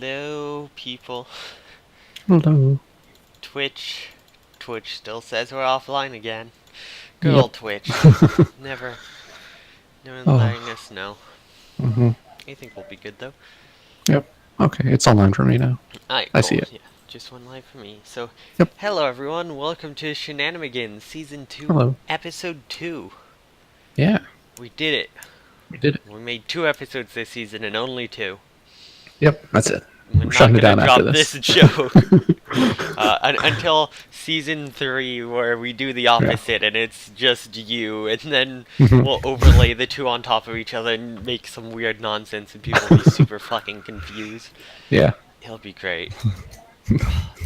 Hello, people. Hello. Twitch. Twitch still says we're offline again. Good Yep. old Twitch. Never, never Oh. letting us know. hmm I think we'll be good though. Yep. Okay, it's online for me now. Alright, I see cool. it. Yeah, just one live for me. So, Yep. hello everyone. Welcome to Shenanimegans, Season 2, Hello. Episode 2. Yeah, We did it. we did it. We made 2 episodes this season and only 2. Yep, that's it. We're We're not shutting it gonna down after drop this this. joke. Until season 3, where we do the Yeah. opposite and it's just you, and then Mhm. we'll overlay the two on top of each other and make some weird nonsense, and people will be super fucking confused. Yeah. It'll be great. It'll,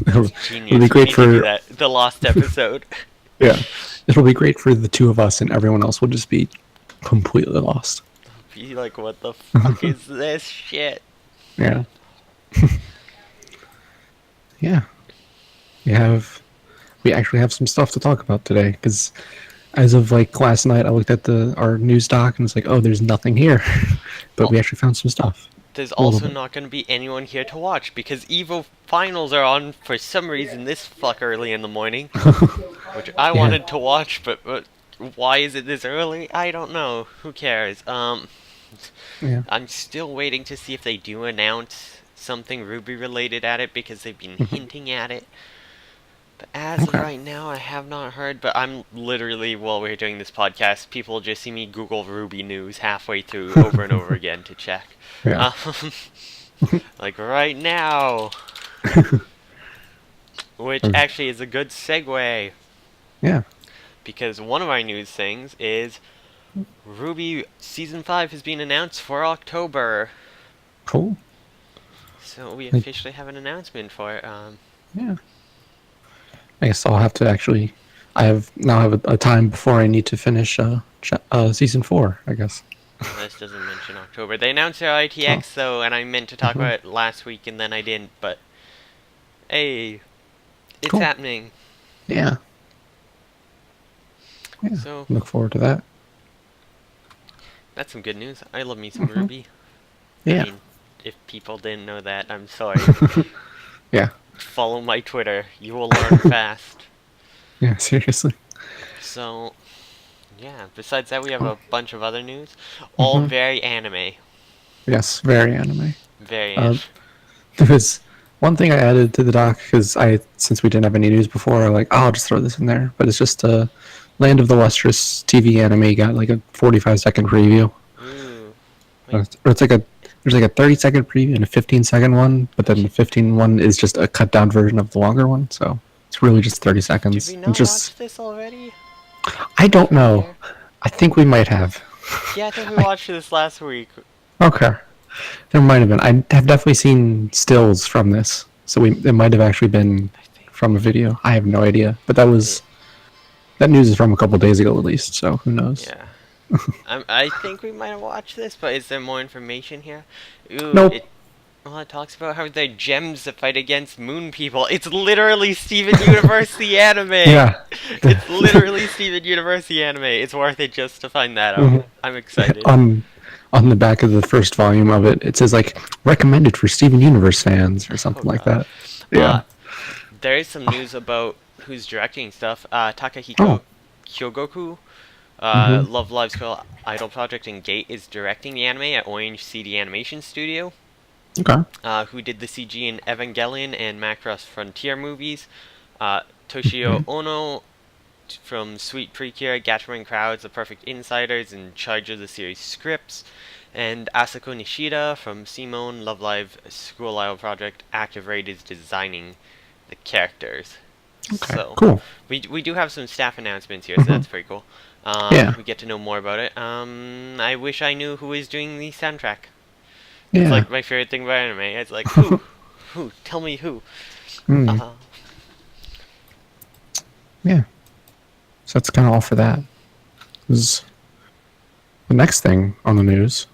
That's it'll be genius. We great need to do for that. The lost episode. yeah. It'll be great for the two of us, and everyone else will just be completely lost. Be like, what the fuck is this shit? Yeah. Yeah. We actually have some stuff to talk about today because as of like last night, I looked at our news doc and it's like, oh, there's nothing here, but we actually found some stuff. There's A little also bit. not going to be anyone here to watch because Evo finals are on for some reason this fuck early in the morning, which I Yeah. wanted to watch, but why is it this early? I don't know. Who cares? Yeah. I'm still waiting to see if they do announce something Ruby related at it because they've been hinting at it. But as of Okay. right now, I have not heard. But I'm literally, while we're doing this podcast, people just see me Google Ruby news halfway through over and over again to check. Yeah. Like right now. Which actually is a good segue. Yeah. Because one of our news things is Ruby Season 5 has been announced for October. Cool. So we officially have an announcement for it. Yeah. I guess I'll have to actually. I have a time before I need to finish season 4. I guess. This doesn't mention October. They announced their ITX though, and I meant to talk about it last week and then I didn't, but hey, it's Cool. happening. Yeah. Yeah. So Look forward to that. that's some good news. I love me some Ruby. Yeah. I mean, if people didn't know that, I'm sorry. Yeah. Follow my Twitter. You will learn fast. Yeah. Seriously. So, yeah, besides that, we have a bunch of other news. All very anime. Yes. Very anime. Very Uh, anime. there was one thing I added to the doc because since we didn't have any news before, I'm like, oh, I'll just throw this in there. But it's just Land of the Lustrous TV anime got like a 45-second preview. Ooh. Or it's like there's like a 30-second preview and a 15-second one, but then the 15 one is just a cut down version of the longer one, so it's really just 30 seconds. Did we not watch this already? I don't know. I think we might have. Yeah, I think we watched this last week. Okay. There might have been. I have definitely seen stills from this, so it might have actually been from a video. I have no idea, but that news is from a couple days ago at least, so who knows? Yeah. I think we might have watched this, but is there more information here? Ooh, Nope. It talks about how they're gems that fight against moon people. It's literally Steven Universe the anime! Yeah. It's literally Steven Universe the anime. It's worth it just to find that out. I'm excited. On the back of the first volume of it, it says like recommended for Steven Universe fans or something like that. Yeah. There is some news about who's directing stuff. Takahiko Hyogoku, Love Live's Girl Idol Project and Gate is directing the anime at Orange CD Animation Studio. Okay. Who did the CG in Evangelion and Macross Frontier movies. Toshio Ono from Sweet Precure, Gatchaman Crowds, The Perfect Insiders, and Charge of the Series scripts. And Asako Nishida from Simone, Love Live, School Idol Project, Active Raid is designing the characters. Okay. So, cool. We do have some staff announcements here, so that's pretty cool. Yeah. We get to know more about it. I wish I knew who is doing the soundtrack. Yeah. It's like my favorite thing about anime. It's like, who? Who? Tell me who. Yeah. So that's kind of all for that. The next thing on the news,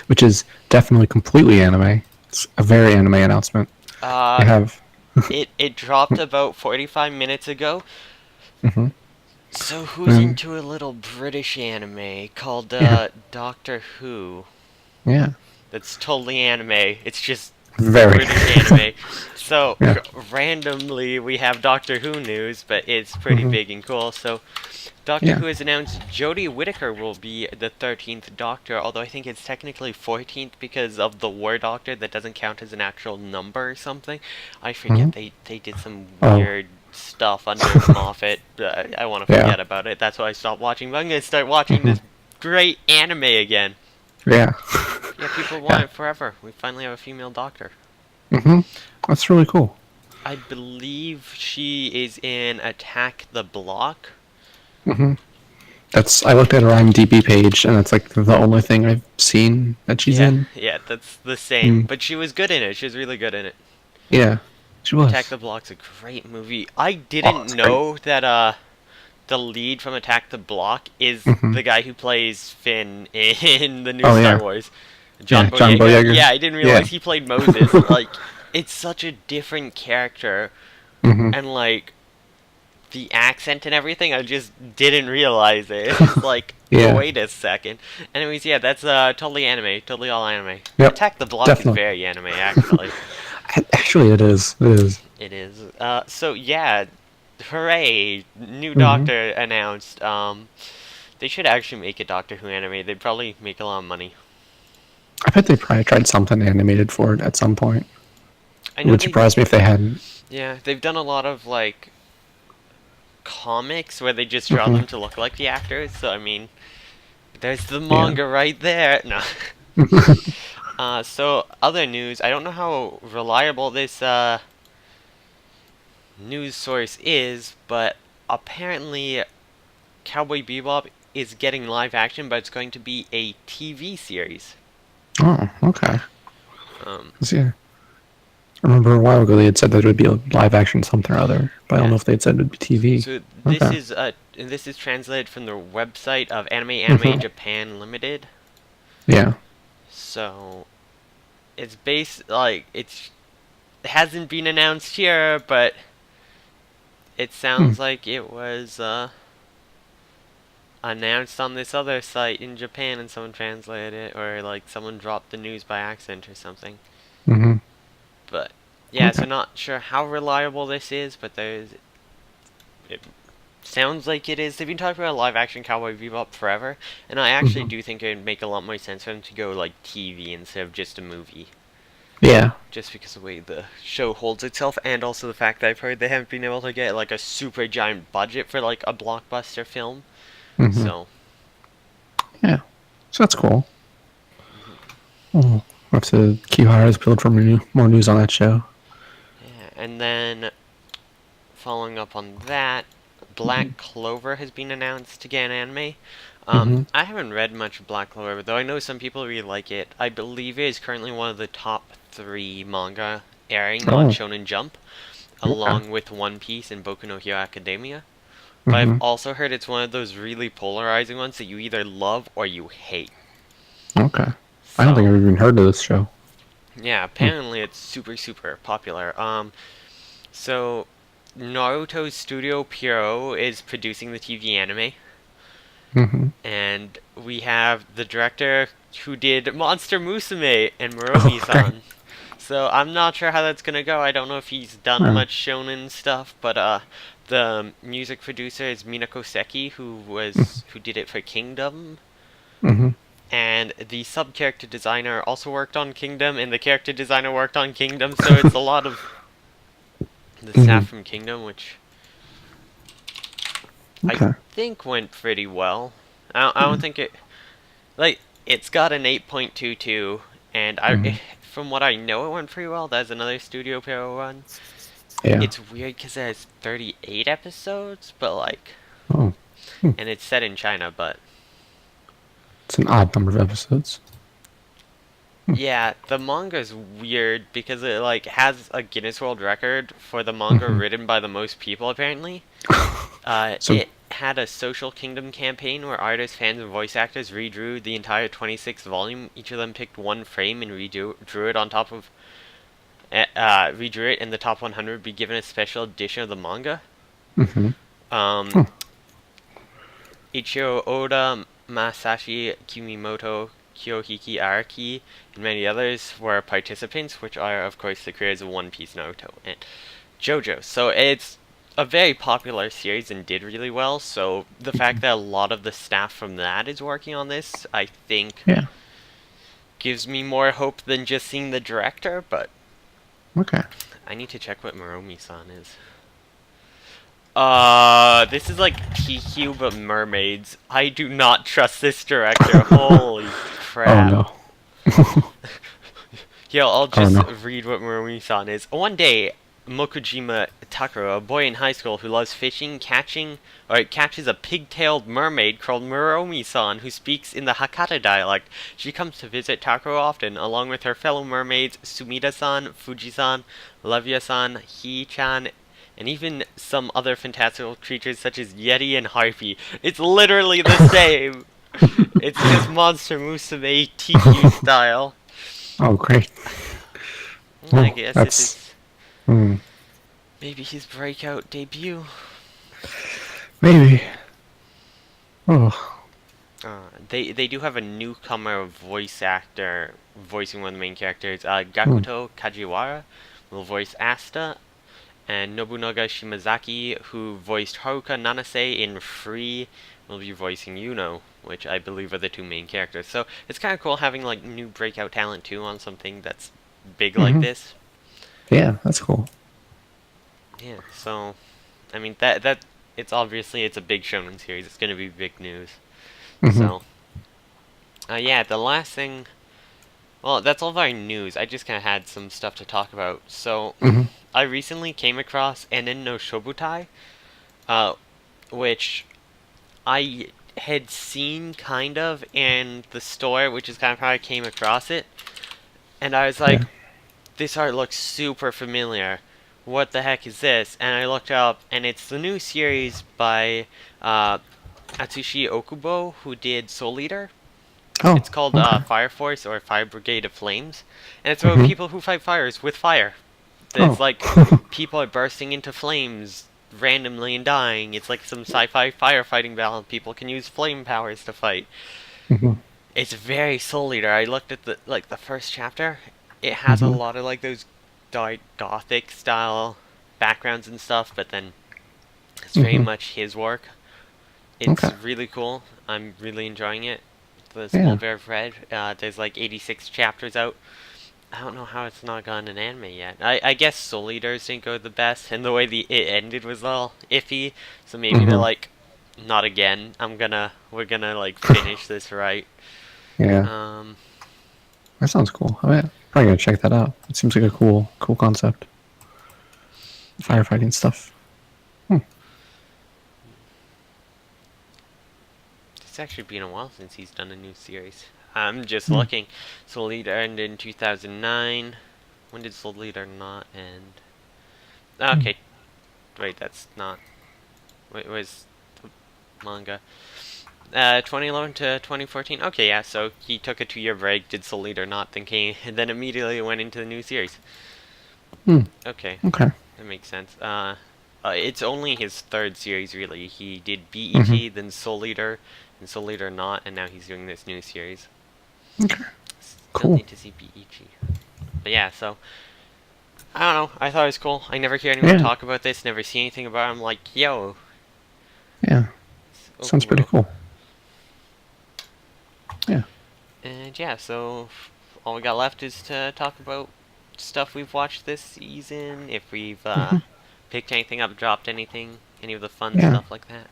which is definitely completely anime. It's a very anime announcement. I have. It dropped about 45 minutes ago. So who's into a little British anime called Doctor Who? Yeah. That's totally anime. It's just Very. British anime. So Yeah. randomly we have Doctor Who news, but it's pretty Hmm. big and cool. So Doctor Yeah. Who has announced Jodie Whittaker will be the 13th Doctor, although I think it's technically 14th because of the War Doctor that doesn't count as an actual number or something. I Hmm. forget, they did some Oh. weird stuff under Moffat. I want to Yeah. forget about it. That's why I stopped watching, but I'm going to start watching Hmm. this great anime again. Yeah. Yeah, people want Yeah. it forever. We finally have a female Doctor. Hmm. That's really cool. I believe she is in Attack the Block. Hmm. I looked at her IMDb page, and that's like the only thing I've seen that she's Yeah, in. yeah, that's the same. Mm. But she was good in it. She was really good in it. Yeah, she Attack was. the Block's a great movie. I Oh, didn't it's great. know that the lead from Attack the Block is Hmm. the guy who plays Finn in the new Oh Star yeah, Wars. John yeah, John Boyega? Boyega. Yeah, I didn't Yeah. realize he played Moses. Like, it's such a different character, Hmm. and like the accent and everything, I just didn't realize it. It's like, Yeah. wait a second. Anyways, yeah, that's totally anime, totally all anime. Yep. Attack the Block is Definitely. very anime, actually. Actually, it is. It is. It is. So yeah, hooray! New Hmm. Doctor announced. They should actually make a Doctor Who anime. They'd probably make a lot of money. I bet they probably tried something animated for it at some point. I It know would they. surprise me if they hadn't. Yeah, they've done a lot of like comics where they just draw Hmm. them to look like the actors. So I mean, there's the Yeah. manga right there. No. So other news. I don't know how reliable this news source is, but apparently Cowboy Bebop is getting live action, but it's going to be a TV series. Oh, okay. Um, 'Cause, yeah. I remember a while ago they had said that it would be a live action something or other, but I don't yeah. know if they had said it would be TV. So Okay. this is translated from the website of Anime Hmm. Japan Limited. Yeah. So it's based like it hasn't been announced here, but it Hmm. sounds like it was announced on this other site in Japan and someone translated it, or like someone dropped the news by accident or something. Hmm. But yeah, so Okay. not sure how reliable this is, but it sounds like it is. They've been talking about live action Cowboy Bebop forever, and I actually Hmm. do think it would make a lot more sense for them to go like TV instead of just a movie. Yeah. Just because of the way the show holds itself, and also the fact that I've heard they haven't been able to get like a super giant budget for like a blockbuster film. Hmm. So Yeah. So that's cool. Oh, we'll have to keep our eyes peeled for more news on that show. yeah, and then following up on that, Black Clover has been announced to get an anime. Hmm. I haven't read much of Black Clover, though I know some people really like it. I believe it is currently one of the top 3 manga airing on Oh, Shonen Jump, okay. along with One Piece and Boku no Hero Academia. But I've Hmm. also heard it's one of those really polarizing ones that you either love or you hate. Okay. I don't think So, I've even heard of this show. yeah, apparently it's super, super popular. So Naruto's Studio Pierrot is producing the TV anime, Hmm. and we have the director who did Monster Musume and Oh, okay. Moromi-san. So I'm not sure how that's gonna go. I don't know if he's done Yeah. much shonen stuff, but the music producer is Minako Seki, who did it for Kingdom, Hmm. and the sub character designer also worked on Kingdom, and the character designer worked on Kingdom. So it's a lot of the Hmm. staff from Kingdom, which I Okay. think went pretty well. I don't think it like it's got an 8.22, and Hmm. from what I know, it went pretty well. That's another Studio Pierrot run. Yeah. It's weird because it has 38 episodes, but like, Oh, and it's set in China, but it's an odd number of episodes. yeah, the manga's weird because it like has a Guinness World Record for the manga Hmm. written by the most people apparently. So, It had a Social Kingdom campaign where artists, fans, and voice actors redrew the entire 26th volume. Each of them picked one frame and redrew it on top of redrew it, and the top 100 would be given a special edition of the manga. hmm. Um, Huh. Ichiro Oda, Masashi Kimimoto, Kyohiki Araki, and many others were participants, which are, of course, the creators of One Piece, Naruto, and JoJo. So it's a very popular series and did really well, so the fact that a lot of the staff from that is working on this, I think, Yeah. gives me more hope than just seeing the director, but Okay. I need to check what Muromi-san is. This is like TQ but mermaids. I do not trust this director. Holy crap. Oh no. Yo, I'll Oh, just no. read what Muromi-san is. One day, Mokujima Takuro, a boy in high school who loves fishing, catches a pig-tailed mermaid called Muromi-san, who speaks in the Hakata dialect. She comes to visit Takuro often, along with her fellow mermaids Sumida-san, Fuji-san, Levia-san, Hii-chan, and even some other fantastical creatures such as Yeti and Harpy. It's literally the same! It's just Monster Musume TQ style. Oh, great. I Oh, guess that's- this is Hmm. maybe his breakout debut. Maybe. Oh. They do have a newcomer voice actor voicing one of the main characters. Gakuto Kajiwara will voice Asta, and Nobunaga Shimazaki, who voiced Haruka Nanase in Free, will be voicing Yuno, which I believe are the two main characters. So it's kind of cool having like new breakout talent too on something that's big like this. Yeah, that's cool. Yeah. So, I mean that it's obviously it's a big shonen series. It's going to be big news. So, yeah, the last thing. Well, that's all of our news. I just kind of had some stuff to talk about. So, I recently came across Enen no Shobutai, which I had seen kind of in the store, which is kind of how I came across it. And I was like, this art looks super familiar. What the heck is this? And I looked up, and it's the new series by Atsushi Okubo, who did Soul Eater. Oh, It's called okay. Fire Force or Fire Brigade of Flames, and it's about people who fight fires with fire. It's Oh. like people are bursting into flames randomly and dying. It's like some sci-fi firefighting battle. People can use flame powers to fight. It's very Soul Eater. I looked at the first chapter. It has a lot of like those dark gothic style backgrounds and stuff, but then it's very much his work. It's Okay. really cool. I'm really enjoying it. The Yeah. Small Bear of Red. There's like 86 chapters out. I don't know how it's not gotten an anime yet. I guess Soul Eaters didn't go the best, and the way it ended was a little iffy. So maybe they're like, not again. We're gonna like finish this right. Yeah, that sounds cool. I mean, probably gonna check that out. It seems like a cool concept. Firefighting stuff. It's actually been a while since he's done a new series. I'm just looking. Soul Eater ended in 2009. When did Soul Eater not end? Okay. Wait, that's not. Wait, where's the manga? 2011 to 2014. Okay, yeah, so he took a 2-year break, did Soul Eater not, then came, and then immediately went into the new series. Okay, Okay. that makes sense. It's only his third series, really. He did BEG, then Soul Eater, and Soul Eater not, and now he's doing this new series. Okay. Still Cool. need to see BEG. But yeah, so I don't know. I thought it was cool. I never hear anyone talk about this. Never see anything about it. I'm like, yo. Yeah. Sounds pretty cool. Yeah. And yeah, so all we got left is to talk about stuff we've watched this season. If we've picked anything up, dropped anything, any of the fun stuff like that.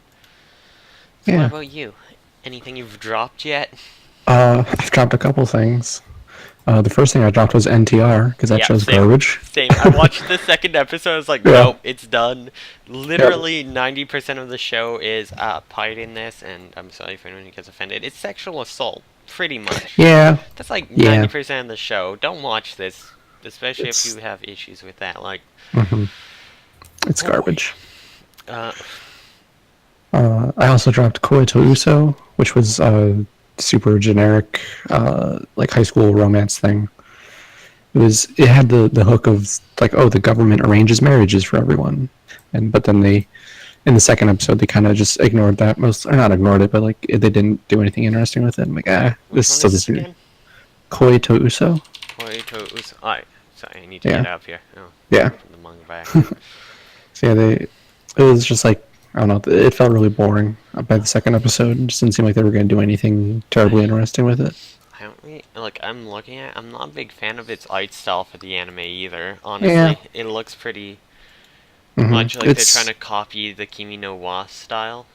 So what about you? Anything you've dropped yet? I've dropped a couple things. The first thing I dropped was NTR because that show's garbage. Same. I watched the second episode. I was like, nope, it's done. Literally 90% of the show is this, and I'm sorry if anyone gets offended. It's sexual assault, pretty much. Yeah. That's like 90% of the show. Don't watch this, especially if you have issues with that. Like, it's garbage. I also dropped Koito Uso, which was a super generic, like high school romance thing. It had the hook of like, oh, the government arranges marriages for everyone, but then they in the second episode they kind of just ignored that most, or not ignored it, but like they didn't do anything interesting with it. I'm like, Which this one still is this doesn't. again? Koi to Uso. Alright, sorry, I need to get up here. Oh, Yeah. from the manga back. So yeah, it was just like, I don't know, it felt really boring by the second episode. It just didn't seem like they were going to do anything terribly interesting with it. I don't really, like, I'm looking at, I'm not a big fan of its art style for the anime either. Honestly, Yeah. it looks pretty Mhm. much like It's- they're trying to copy the Kimi no Wa style.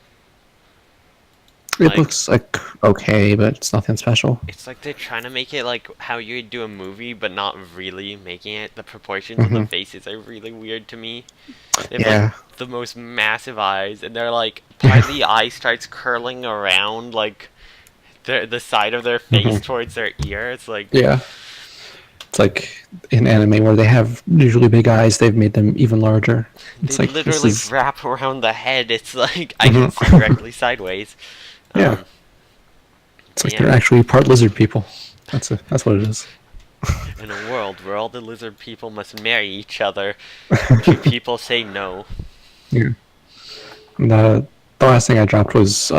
It Like- looks like okay, but it's nothing special. It's like they're trying to make it like how you would do a movie, but not really making it. The proportions of the faces are really weird to me. They have Yeah. like the most massive eyes, and they're like part of the eye starts curling around like the side of their face towards their ear. It's like Yeah. It's like in anime where they have usually big eyes, they've made them even larger. It's they like this literally is wrap around the head. It's like I can see directly sideways. Yeah. It's like yeah. they're actually part lizard people. That's what it is. In a world where all the lizard people must marry each other, two people say no. Yeah. And, the last thing I dropped was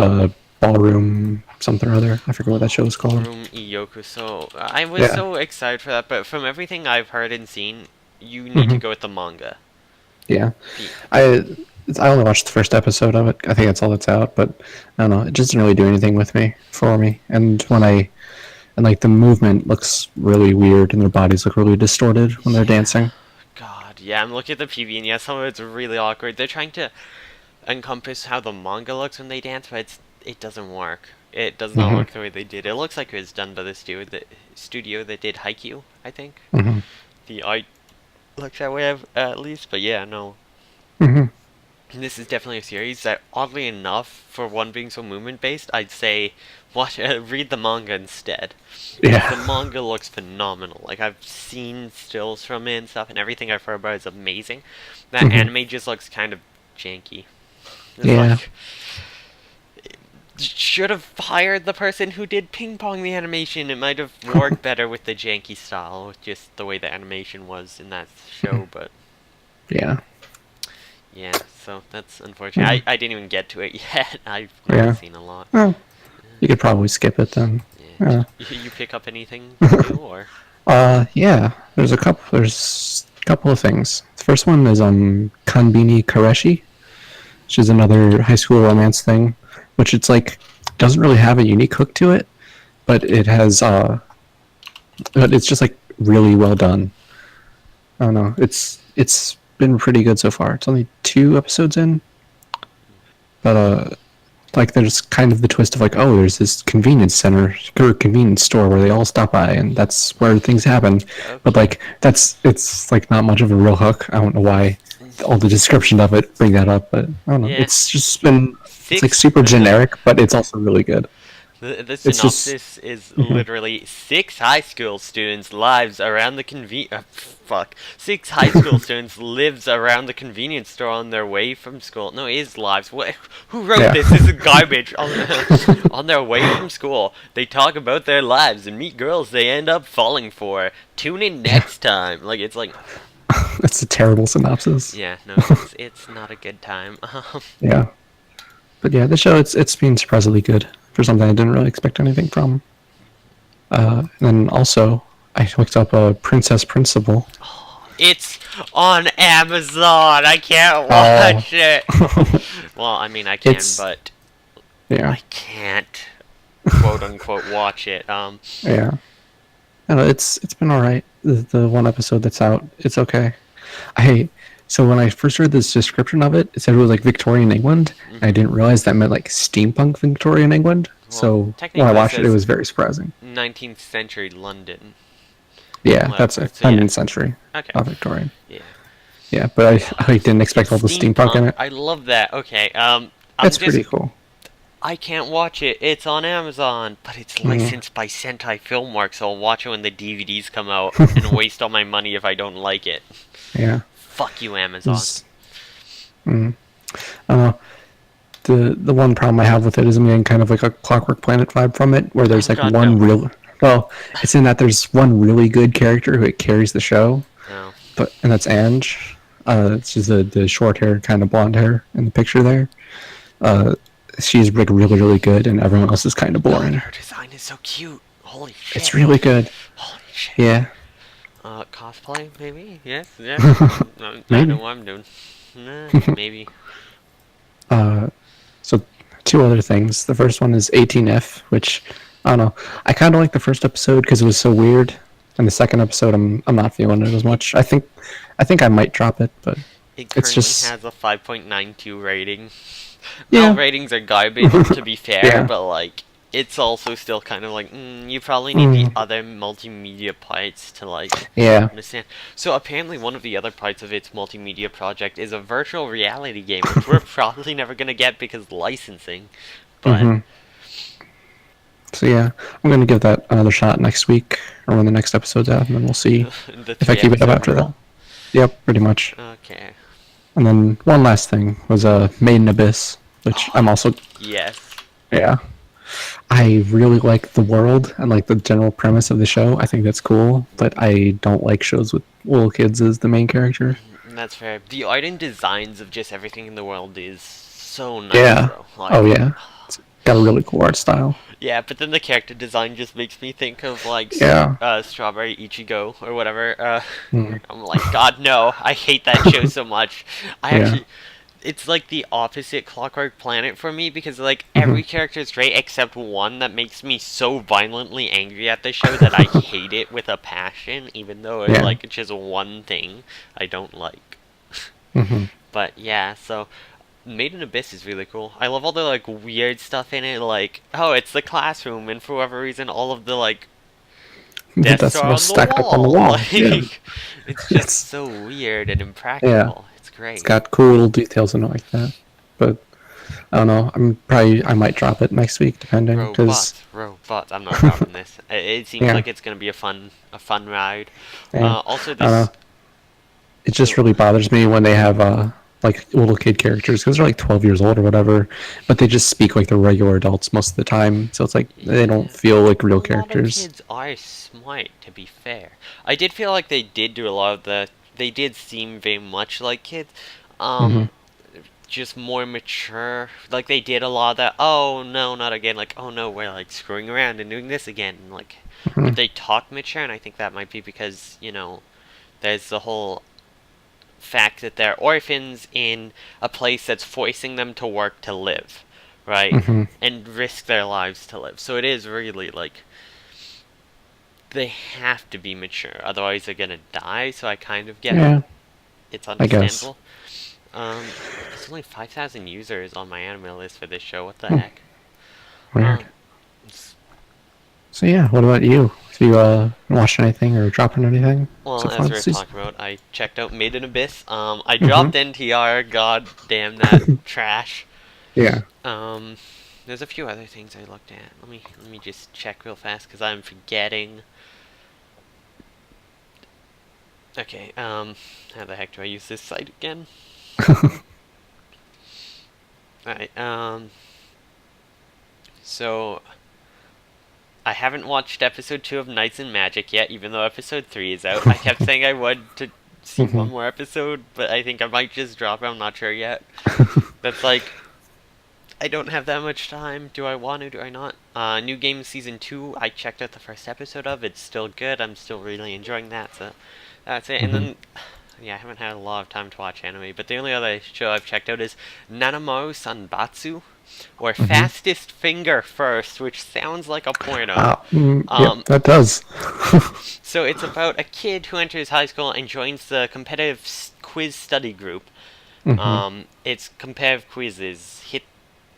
Ballroom something or other. I forget what that show was called. Room Iyokuso. I was Yeah. so excited for that, but from everything I've heard and seen, you need to go with the manga. Yeah. The- I only watched the first episode of it. I think that's all that's out, but I don't know. It just didn't really do anything for me. And like the movement looks really weird, and their bodies look really distorted when they're dancing. God, yeah, I'm looking at the PV, and yeah, some of it's really awkward. They're trying to encompass how the manga looks when they dance, but it doesn't work. It does not work the way they did. It looks like it was done by the studio that did Haikyuu, I think. Mhm. The art looks that way at least, but yeah, no. Mhm. This is definitely a series that, oddly enough, for one being so movement-based, I'd say read the manga instead. Yeah. The manga looks phenomenal. Like, I've seen stills from it and stuff, and everything I've heard about is amazing. That anime just looks kind of janky. It's Yeah. like, should have hired the person who did Ping Pong the animation. It might have worked better with the janky style, with just the way the animation was in that show, but... Yeah. Yeah, so that's unfortunate. I didn't even get to it yet. I've Yeah. seen a lot. Well, you could probably skip it then. Yeah. You pick up anything new, or? Yeah. There's a couple of things. The first one is Kanbini Kareshi, which is another high school romance thing, which it's like doesn't really have a unique hook to it, but it has but it's just like really well done. I don't know. It's been pretty good so far. It's only 2 episodes in, but like there's kind of the twist of like, oh, there's this convenience center or convenience store where they all stop by, and that's where things happen. But like it's like not much of a real hook. I don't know why all the description of it bring that up, but I don't know. Yeah. It's just been it's like super generic, but it's also really good. The It's just- synopsis is literally 6 high school students' lives around the 6 high school students lives around the convenience store on their way from school. No, it is lives. What? Who wrote Yeah. this? This is garbage. On their way from school, they talk about their lives and meet girls they end up falling for. Tune in next time. Like, it's like, That's a terrible synopsis. yeah, no, it's not a good time. Yeah. But yeah, the show it's been surprisingly good for something I didn't really expect anything from. And then also I looked up Princess Principal. It's on Amazon. I can't watch it. Well, I mean, I can, but Yeah. I can't quote unquote watch it. Yeah. I don't know, it's been alright. The one episode that's out, it's okay. So when I first read this description of it, it said it was like Victorian England. And I didn't realize that meant like steampunk Victorian England. Well, So technically when I it watched it, it says was very surprising. 19th century London. Yeah, Well, that's it. so yeah. 19th century, Okay. not Victorian. Yeah. Yeah, but I didn't expect all the steampunk in it. I love that. Okay. That's pretty cool. I can't watch it. It's on Amazon, but it's licensed by Sentai Filmworks, so I'll watch it when the DVDs come out and waste all my money if I don't like it. Yeah. Fuck you, Amazon. I don't know. The one problem I have with it is I'm getting kind of like a Clockwork Planet vibe from it, where there's Oh, like God, one no. real. Well, it's in that there's one really good character who carries the show, No. and that's Ange. She's the short hair, kind of blonde hair in the picture there. Uh, she's like really good, and everyone else is kind of God, boring. her design is so cute. Holy It's shit. really good. Holy shit. Yeah. Cosplay, maybe? Yes, yes. I know Maybe. what I'm doing. Maybe. So two other things. The first one is 18F, which I don't know. I kind of like the first episode because it was so weird, and the second episode I'm not feeling it as It, much. I think I might drop it, but it it's currently just has a 5.92 rating. Well, yeah, ratings are garbage, to be fair, yeah. but like, it's also still kind of like, you probably need the Mm, other multimedia parts to like yeah. understand. So apparently one of the other parts of its multimedia project is a virtual reality game, which we're probably never gonna get because licensing. But hmm So yeah, I'm gonna give that another shot next week or when the next episode's out, and then we'll see the if I three keep it up episode after that. rule. Yep, pretty much. Okay. And then one last thing was Made in Abyss, which Oh, I'm also yes. yeah. I really like the world and like the general premise of the show. I think that's cool, but I don't like shows with little kids as the main character. That's fair. The art and designs of just everything in the world is so nice, Yeah. though. Oh Like, yeah. It's got a really cool art style. yeah, but then the character design just makes me think of like Yeah. Strawberry Ichigo or whatever. Mm. I'm like, God, no! I hate that show so much. I Yeah. actually, it's like the opposite Clockwork Planet for me because like hmm every character is great except one that makes me so violently angry at the show that I hate it with a passion, even though it's Yeah. like it's just one thing I don't like. hmm But yeah, so Made in Abyss is really cool. I love all the like weird stuff in it, like oh, it's the classroom, and for whatever reason, all of the like desks That's are on what's the stacked up on the wall. wall. Yeah. Like, it's just It's so weird and yeah. impractical. It's It's great. got cool little details in it like that. But I don't know. I might drop it next week depending because Robots. I'm not dropping this. It seems yeah. like it's gonna be a fun ride. Yeah. Also, I don't this. know. It just really bothers me when they have like little kid characters because they're like 12 years old or whatever, but they just speak like they're regular adults most of the time. So it's like they don't Yeah, feel like real a lot of characters. kids are smart, to be fair. I did feel like they did do a lot of the. They did seem very much like kids. hmm Um, just more mature. Like they did a lot of that. Oh no, not again. Like oh no, we're like screwing around and doing this again. And, like, hmm but they talk mature, and I think that might be because there's the whole fact that they're orphans in a place that's forcing them to work to live, right? hmm And risk their lives to live. So it is really like they have to be mature, otherwise they're gonna die. So I kind of get it. Yeah, It's I guess. understandable. There's only 5,000 users on my anime list for this show. What the Hmm, heck? weird. Um, s- So yeah, what about you? Have you watched anything or dropping anything so well, far as we this were season? talking about, I checked out Made in Abyss. I hmm dropped NTR. God damn that trash. Yeah. Um, there's a few other things I looked at. Let me just check real fast because I'm forgetting. Okay. How the heck do I use this site again? Alright. So I haven't watched episode 2 of Knights and Magic yet, even though episode 3 is out. I kept saying I would to see hmm one more episode, but I think I might just drop it. I'm not sure yet. That's like I don't have that much time. Do I want to? Do I not? New Game Season 2, I checked out the first episode of. It's still good. I'm still really enjoying that, so that's it. And hmm then, yeah, I haven't had a lot of time to watch anime, but the only other show I've checked out is Nanamaru Sanbatsu, or hmm Fastest Finger First, which sounds like a porno. Yep, that does. So it's about a kid who enters high school and joins the competitive quiz study group. hmm It's competitive quizzes.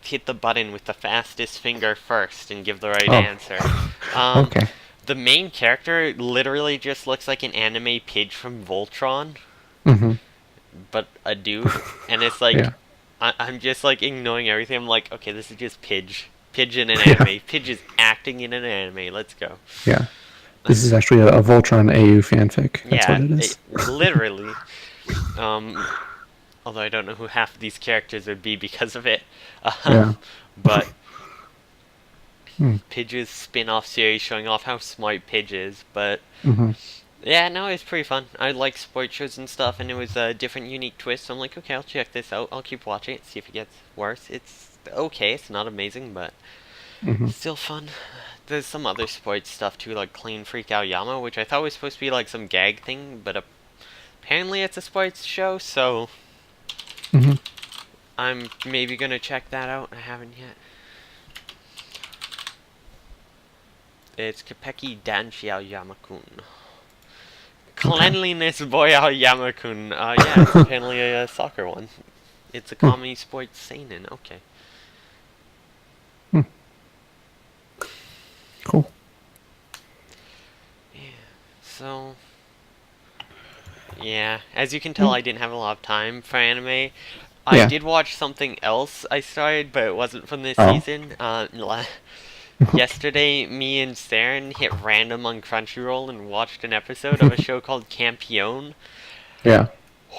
Hit the button with the fastest finger first and give the right Oh, answer. Um, okay. the main character literally just looks like an anime pidge from Voltron, hmm but a dude, and it's like Yeah. I'm just like ignoring everything. I'm like, okay, this is just Pidge. Pidge in an Yeah. anime. Pidge is acting in an anime. Let's go. Yeah. This is actually a Voltron AU fanfic. That's what Yeah, it is. literally. Um, although I don't know who half of these characters would be because of it. Yeah. But Hmm. Pidge's spin-off series showing off how smart Pidge is, but hmm Yeah, no, it was pretty fun. I like sports shows and stuff, and it was a different, unique twist. So I'm like, okay, I'll check this out. I'll keep watching it, see if it gets worse. It's okay. It's not amazing, but Hmm. still fun. There's some other sports stuff too, like Clean Freak Aoyama, which I thought was supposed to be like some gag thing, but apparently it's a sports show. So Hmm. I'm maybe gonna check that out. I haven't yet. It's Kapeki Danshi Aoyama-kun. Okay. Cleanliness Boy Aoyama-kun. Yeah, it's apparently a soccer one. It's a Hmm. comedy sports seinen. Okay. Hmm. Cool. Yeah. So, yeah, as you can tell, Hmm. I didn't have a lot of time for anime. I Yeah. did watch something else I started, but it wasn't from this Oh. season. Yesterday, me and Saren hit random on Crunchyroll and watched an episode of a show called Campione. Yeah.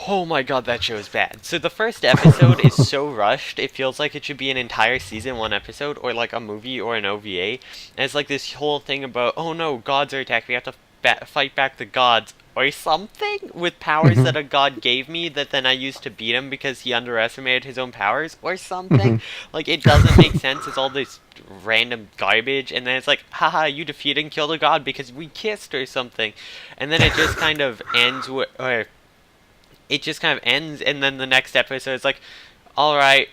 Oh my god, that show is bad. So the first episode is so rushed, it feels like it should be an entire season, one episode, or like a movie or an OVA. And it's like this whole thing about, oh no, gods are attacked, we have to fight back the gods, or something, with powers Hmm. that a god gave me that then I used to beat him because he underestimated his own powers, or something. Hmm. Like, it doesn't make sense, it's all this random garbage, and then it's like, haha, you defeated and killed a god because we kissed or something. And then it just kind of ends with, or it just kind of ends, and then the next episode is like, all right,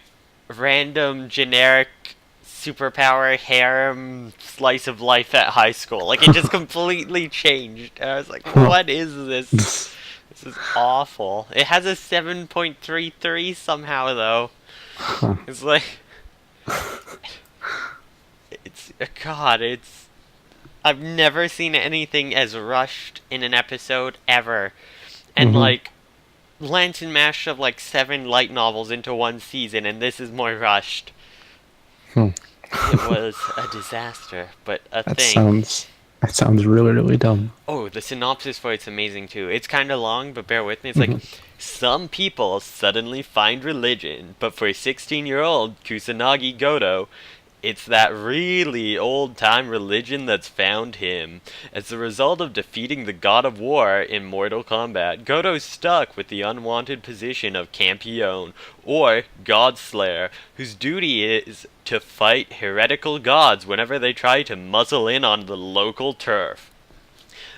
random generic superpower harem slice of life at high school. Like it just completely changed. And I was like, Huh. what is this? This is awful. It has a 7.33 somehow though. Huh. It's like it's God, it's I've never seen anything as rushed in an episode ever. And Hmm. like Lance and Mash of like 7 light novels into one season, and this is more rushed. Hmm. It was a disaster, but a That thing. sounds. That sounds really, really dumb. Oh, the synopsis for it's amazing too. It's kind of long, but bear with me. It's like, Hmm. some people suddenly find religion, but for 16-year-old Kusanagi Goto, it's that really old-time religion that's found him. As a result of defeating the god of war in Mortal Kombat, Goto's stuck with the unwanted position of Campione, or God Slayer, whose duty is to fight heretical gods whenever they try to muzzle in on the local turf.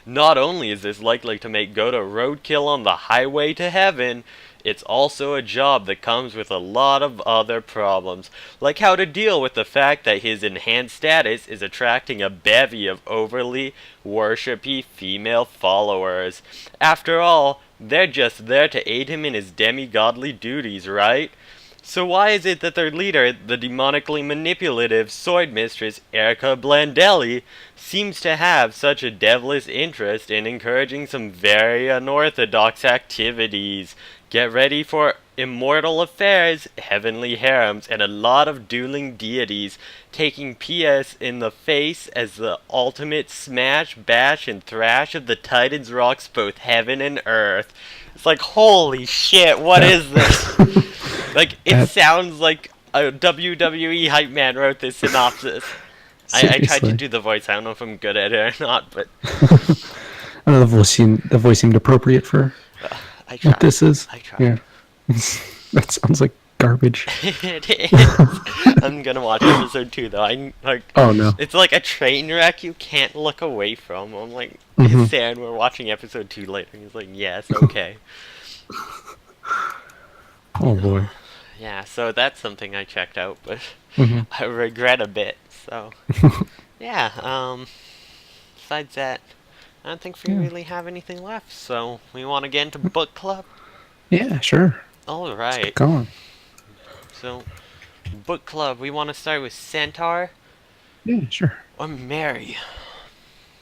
Not only is this likely to make Goto roadkill on the highway to heaven, it's also a job that comes with a lot of other problems, like how to deal with the fact that his enhanced status is attracting a bevy of overly worshipy female followers. After all, they're just there to aid him in his demigodly duties, right? So why is it that their leader, the demonically manipulative sword mistress Erica Blandelli, seems to have such a devilish interest in encouraging some very unorthodox activities? Get ready for immortal affairs, heavenly harems, and a lot of dueling deities, taking PS in the face as the ultimate smash, bash, and thrash of the Titans rocks both heaven and earth. It's like, holy shit, what That. is this? Like, it That. sounds like a WWE hype man wrote this synopsis. I tried to Seriously. do the voice. I don't know if I'm good at it or not, but I know the voice seemed appropriate for I what tried. this is. I tried. Yeah. That sounds like garbage. It is. I'm gonna watch episode 2 though. I like. Oh no. It's like a train wreck you can't look away from. I'm like, Hmm. Sam, we're watching episode 2 later. He's like, yes, okay. Oh boy. Yeah, so that's something I checked out, but Hmm. I regret a bit. So yeah. Besides that, I don't think we Yeah. really have anything left. So we want to get into book club. Yeah. Sure. All Let's right. get going. So book club. We want to start with Centaur Yeah. Sure. or Mary.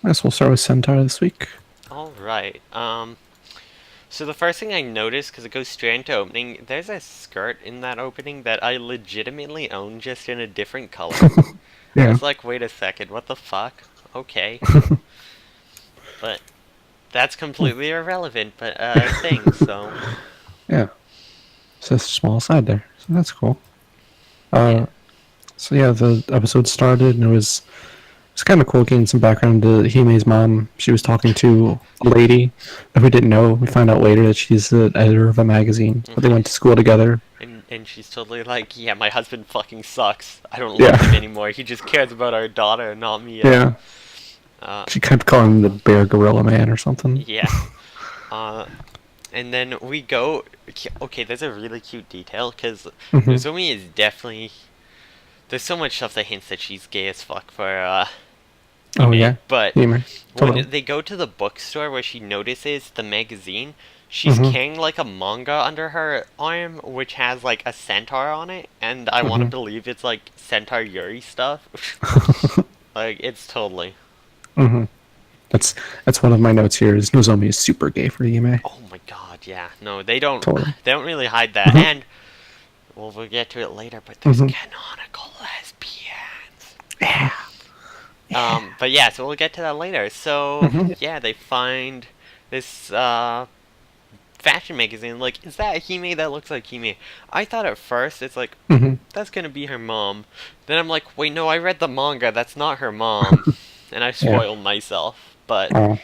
I guess we'll start with Centaur this week. All right. So the first thing I noticed, because it goes straight into opening, there's a skirt in that opening that I legitimately own, just in a different color. I Yeah. was like, wait a second, what the fuck? Okay. But that's completely irrelevant, but thing, so Yeah. It's a small side there, so that's cool. yeah. So yeah, the episode started and it was It's kind of cool getting some background to Hime's mom. She was talking to a lady that we didn't know. We found out later that she's the editor of a magazine, but they went to school together. And she's totally like, yeah, my husband fucking sucks. I don't Yeah. love him anymore. He just cares about our daughter, not me. Yeah. Uh, She kept calling him the bear gorilla man or something. yeah. And then we go. Okay, there's a really cute detail because Mhm. Nozomi is definitely. There's so much stuff that hints that she's gay as fuck for Oh Hime, yeah. but Hime. Totally. when they go to the bookstore where she notices the magazine, she's Mhm. carrying like a manga under her arm, which has like a centaur on it, and I want to Mhm. believe it's like Centaur Yuri stuff. Like it's totally. Mhm. That's one of my notes here. Is Nozomi is super gay for Hime. Oh my god, yeah. No, they don't. Totally. They don't really hide that, Mhm. and well, we'll get to it later. But there's Mhm. canonical lesbians. Yeah. But yeah, so we'll get to that later. So Mhm. yeah, they find this fashion magazine. Like, is that Hime? That looks like Hime. I thought at first it's like Mhm. that's gonna be her mom. Then I'm like, wait, no, I read the manga. That's not her mom, and I spoiled myself. But Oh.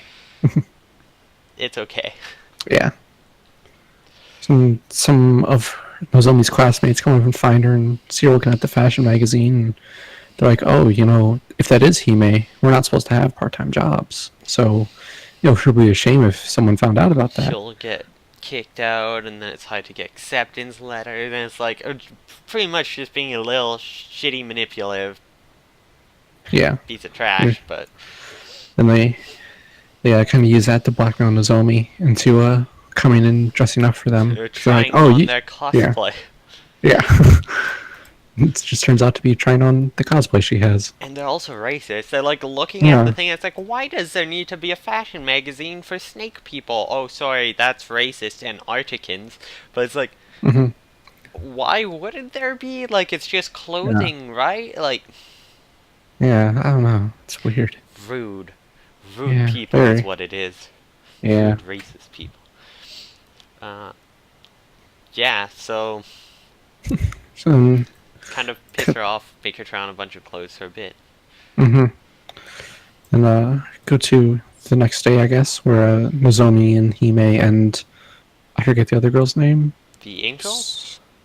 it's okay. Yeah. Some of Nozomi's classmates come up and find her and see her looking at the fashion magazine. And they're like, "Oh, if that is Hime, we're not supposed to have part-time jobs. So, it would be a shame if someone found out about that." She'll get kicked out, and then it's hard to get acceptance letters, and it's like pretty much just being a little shitty, manipulative Yeah. piece of trash. But And they kind of use that to blackmail Nozomi into coming and dressing up for them. they're 'Cause they're trying like, "Oh, on their cosplay. yeah." It just turns out to be trying on the cosplay she has. And they're also racist. They're like looking Yeah. at the thing. It's like, why does there need to be a fashion magazine for snake people? Oh, sorry, that's racist and Arcticans. But it's like, Mhm. why wouldn't there be? Like, it's just clothing, right? Like, Yeah, I don't know. It's weird. rude, rude Yeah, people is very. what it is. Yeah. Rude, racist people. Yeah. So So, kind of piss her off, make her try on a bunch of clothes for a bit. and go to the next day, I guess, where Nozomi and Hime and I forget the other girl's name. The angel?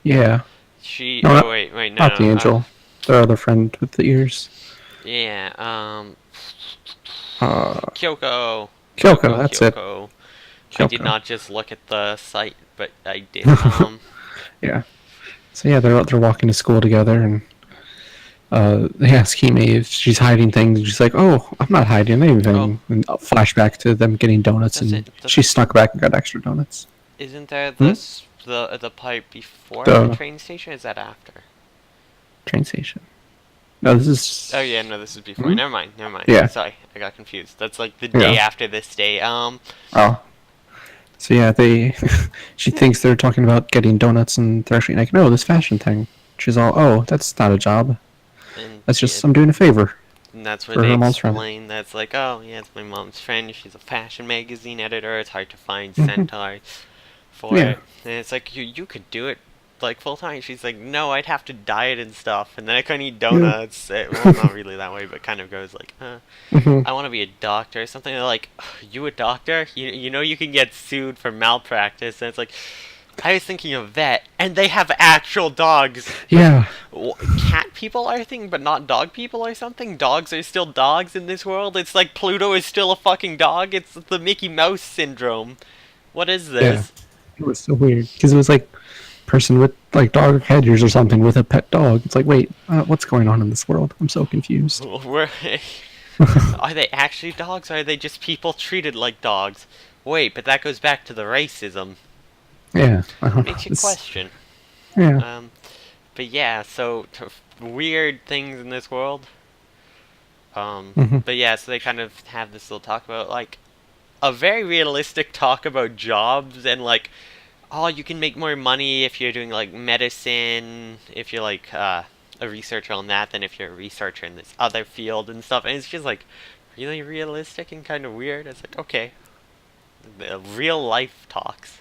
Yeah, She. No, Oh not- wait, no. not the angel. Their other friend with the ears. Yeah. Uh, Kyoko. Kyoko, that's it. Kyoko. I did Kyoko. not just look at the site, but I did. Yeah. So yeah, they're walking to school together, and they ask Hime if she's hiding things. And she's like, "Oh, I'm not hiding anything." Oh. And a flashback to them getting donuts, That's and it. she snuck back and got extra donuts. Isn't there this the part before The- the train station? Or is that after? Train station. No, this is. Oh yeah, no, this is before. Hmm? Never mind. Never mind. Yeah. Sorry, I got confused. That's like the day Yeah. after this day. Oh. So yeah, she thinks they're talking about getting donuts, and they're actually like, "No, this fashion thing." She's all, "Oh, that's not a job. And That's just I'm doing a favor." And that's where for they her mom's friend. explain that's like, oh yeah, it's my mom's friend. She's a fashion magazine editor. It's hard to find Mhm. centaurs for Yeah. it. And it's like you could do it like full time. She's like, no, I'd have to diet and stuff, and then I couldn't eat donuts. Well, not really that way, but kind of goes like, Mhm. I want to be a doctor or something. They're like, you a doctor? You know you can get sued for malpractice. And it's like, I was thinking of vet, and they have actual dogs. Yeah. Cat people are a thing, but not dog people or something? Dogs are still dogs in this world? It's like Pluto is still a fucking dog? It's the Mickey Mouse syndrome. What is this? It was so weird because it was like person with like dog headers or something with a pet dog. It's like, wait, what's going on in this world? I'm so confused. Are they actually dogs, or are they just people treated like dogs? Wait, but that goes back to the racism. Yeah. Makes you question. Yeah. But yeah, so weird things in this world. Mhm. But yeah, so they kind of have this little talk about like a very realistic talk about jobs and like, oh, you can make more money if you're doing like medicine, if you're like a researcher on that, than if you're a researcher in this other field and stuff. And it's just like really realistic and kind of weird. It's like, okay, the real life talks.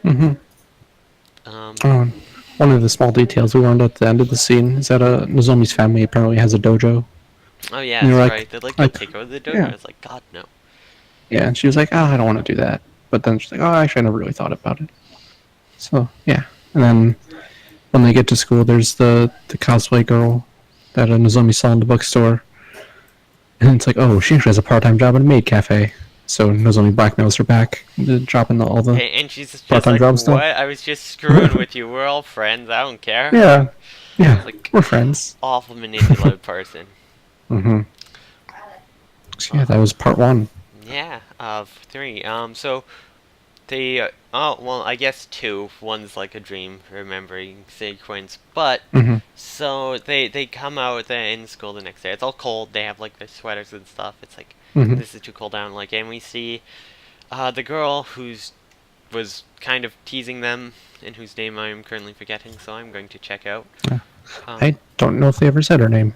Mhm. One of the small details we learned at the end of the scene is that Nozomi's family apparently has a dojo. Oh yeah, And they were that's like, right. They're like, you'll take over the dojo. yeah, I was like, God no. yeah. And she was like, oh, I don't want to do that. But then she's like, oh, actually, I never really thought about it. So yeah. And then when they get to school, there's the cosplay girl that Nozomi saw in the bookstore. And it's like, oh, she actually has a part-time job at a maid cafe. So Nozomi blackmails her back into dropping all the And she's just part-time like, jobs what? stuff. I was just screwing with you. We're all friends. I don't care. Yeah, yeah, Like, we're friends. awful manipulative person. Mm-hmm. So yeah, that was part one. Yeah, of 3. So they, oh, well, I guess 2. One's like a dream remembering sequence, but Mm-hmm. so they come out in school the next day. It's all cold. They have like their sweaters and stuff. It's like Mm-hmm. this is too cold down. Like, and we see the girl was kind of teasing them, and whose name I am currently forgetting. So I'm going to check out. Yeah. Um, I don't know if they ever said her name.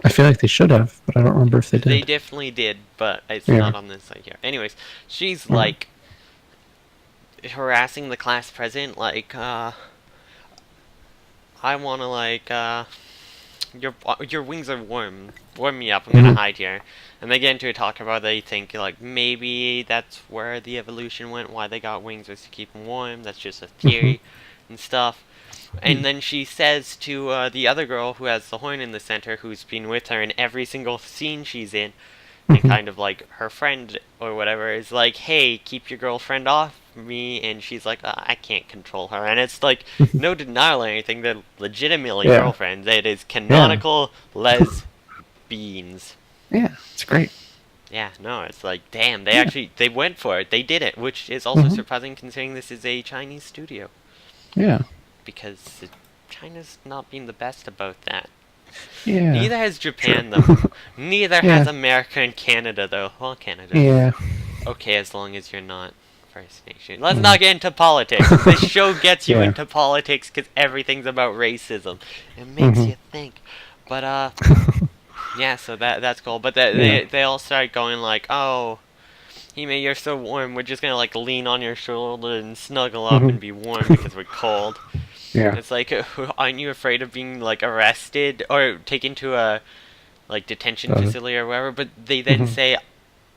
I feel like they should have, but I don't remember if they did. They definitely did, but it's Yeah. not on this side here. Anyways, she's Mhm. like harassing the class president, like, I wanna like, your wings are warm. Warm me up. I'm gonna Mhm. hide here. And they get into a talk about they think like maybe that's where the evolution went. Why they got wings was to keep them warm. That's just a theory and stuff. And then she says to the other girl who has the horn in the center, who's been with her in every single scene she's in, and Mhm. kind of like her friend or whatever, is like, hey, keep your girlfriend off me. And she's like, I can't control her. And it's like, no denial or anything. They're legitimately Yeah. girlfriends. It is canonical lesbians. Yeah, it's great. Yeah, no, it's like, damn, they Yeah. actually, they went for it. They did it, which is also Mhm. surprising considering this is a Chinese studio. Yeah. Because China's not being the best about that. Yeah. Neither has Japan, True. though. Neither Yeah. has America and Canada, though. Well, Canada. Yeah. Okay, as long as you're not First Nation. Let's not get into politics. This show gets you Yeah. into politics because everything's about racism. It makes Mhm. you think. But, yeah, so that's cool. But Yeah. they all start going like, oh, Hime, you're so warm. We're just gonna like lean on your shoulder and snuggle up Mhm. and be warm because we're cold. Yeah. It's like, aren't you afraid of being like arrested or taken to a like detention facility or whatever? But they then Mhm. say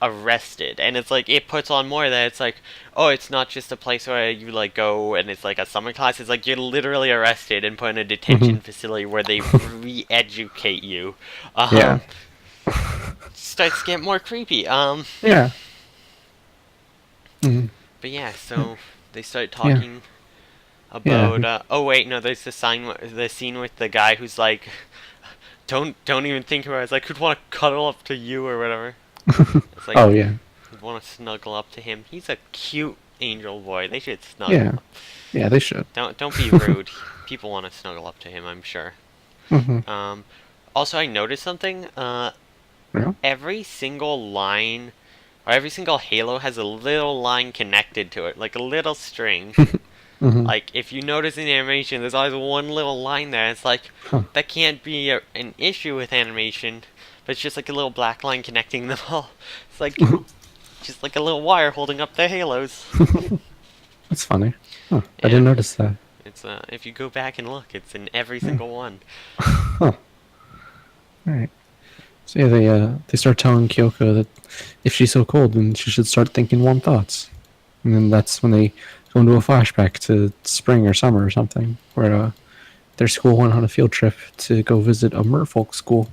arrested, and it's like it puts on more that it's like, oh, it's not just a place where you like go and it's like a summer class. It's like you're literally arrested and put in a detention facility where they re-educate you. Yeah. Starts to get more creepy. Yeah. Mhm. But yeah, so they start talking about. Oh wait, no, there's the scene with the guy who's like, don't even think about it. It's like, who'd want to cuddle up to you or whatever. It's like, Oh yeah. who'd want to snuggle up to him. He's a cute angel boy. They should snuggle. Yeah. Up. Yeah, they should. Don't be rude. People want to snuggle up to him, I'm sure. Mm-hmm. Also, I noticed something. Yeah. Every single line, or every single Halo has a little line connected to it, like a little string. Mm-hmm. Like, if you notice in the animation, there's always one little line there. It's like, Huh. that can't be an issue with animation, but it's just like a little black line connecting them all. It's like, just like a little wire holding up their halos. That's funny. Huh. I Yeah. didn't notice that. It's, if you go back and look, it's in every single one. Huh. Alright. So yeah, they start telling Kyoko that if she's so cold, then she should start thinking warm thoughts. And then that's when they go into a flashback to spring or summer or something, where their school went on a field trip to go visit a merfolk school.